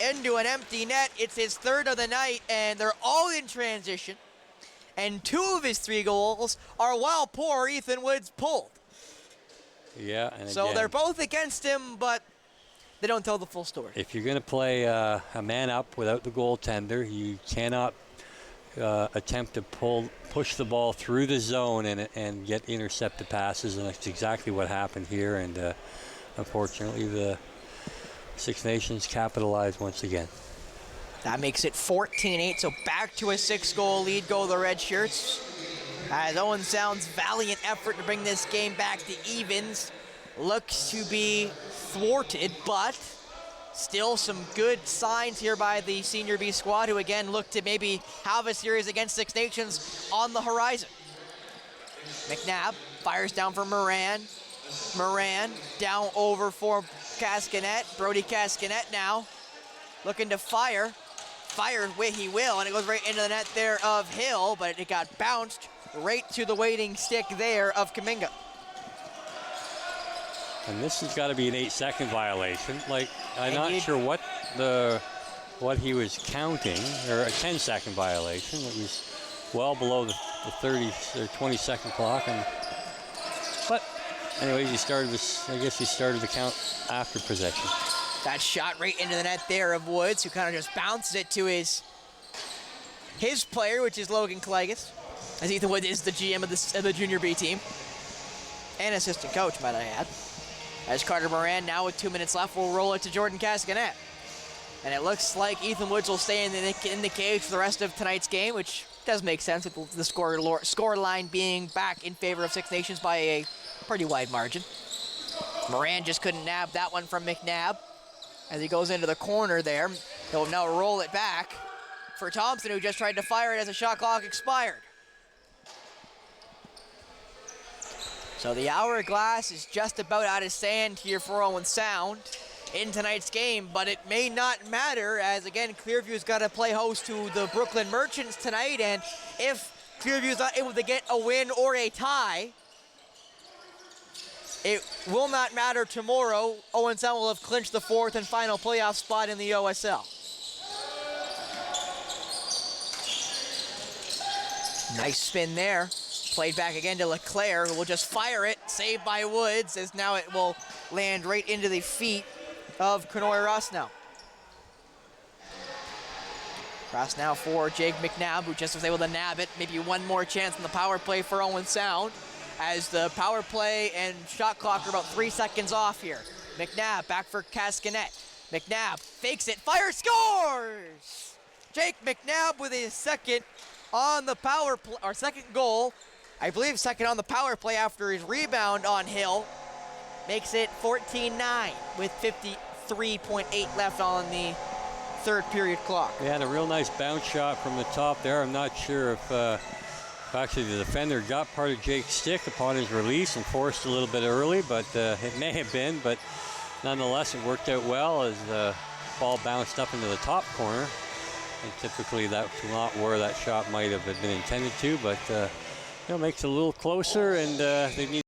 into an empty net. It's his third of the night, and they're all in transition. And 2 of his 3 goals are while poor Ethan Woods pulled. Yeah, and so again, they're both against him, but they don't tell the full story. If you're going to play a man up without the goaltender, you cannot attempt to push the ball through the zone and get intercepted passes, and that's exactly what happened here. And unfortunately, the Six Nations capitalized once again. That makes it 14-8, so back to a 6-goal lead go the Red Shirts. As Owen Sound's valiant effort to bring this game back to evens looks to be thwarted, but still some good signs here by the Senior B squad, who again look to maybe have a series against Six Nations on the horizon. McNabb fires down for Moran. Moran down over for Cascanet. Brody Cascanet now looking to fire. Fired where he will, and it goes right into the net there of Hill, but it got bounced right to the waiting stick there of Kaminga. And this has got to be an 8-second violation. Like, I'm not sure what he was counting, or a 10-second violation. It was well below the 30 or 20-second clock. But anyways, I guess he started the count after possession. That shot right into the net there of Woods, who kind of just bounces it to his player, which is Logan Kaligas, as Ethan Woods is the GM of the Junior B team and assistant coach, might I add. As Carter Moran now with 2 minutes left will roll it to Jordan Cascanet. And it looks like Ethan Woods will stay in the cage for the rest of tonight's game, which does make sense with the score line being back in favor of Six Nations by a pretty wide margin. Moran just couldn't nab that one from McNabb. As he goes into the corner there, he'll now roll it back for Thompson, who just tried to fire it as the shot clock expired. So the hourglass is just about out of sand here for Owen Sound in tonight's game, but it may not matter, as again, Clearview's got to play host to the Brooklyn Merchants tonight, and if Clearview's not able to get a win or a tie, it will not matter tomorrow. Owen Sound will have clinched the 4th and final playoff spot in the OSL. Nice spin there. Played back again to LeClaire, who will just fire it. Saved by Woods, as now it will land right into the feet of Kanoy Rosnow. Rosnow for Jake McNabb, who just was able to nab it. Maybe one more chance in the power play for Owen Sound, as the power play and shot clock are about 3 seconds off here. McNabb back for Cascanet. McNabb fakes it, fires, scores! Jake McNabb with his second on the power play, or second goal. I believe second on the power play after his rebound on Hill. Makes it 14-9 with 53.8 left on the third period clock. They had a real nice bounce shot from the top there. I'm not sure if actually the defender got part of Jake's stick upon his release and forced a little bit early, but it may have been, but nonetheless it worked out well as the ball bounced up into the top corner. And typically that's not where that shot might have been intended to, but makes it a little closer, and they need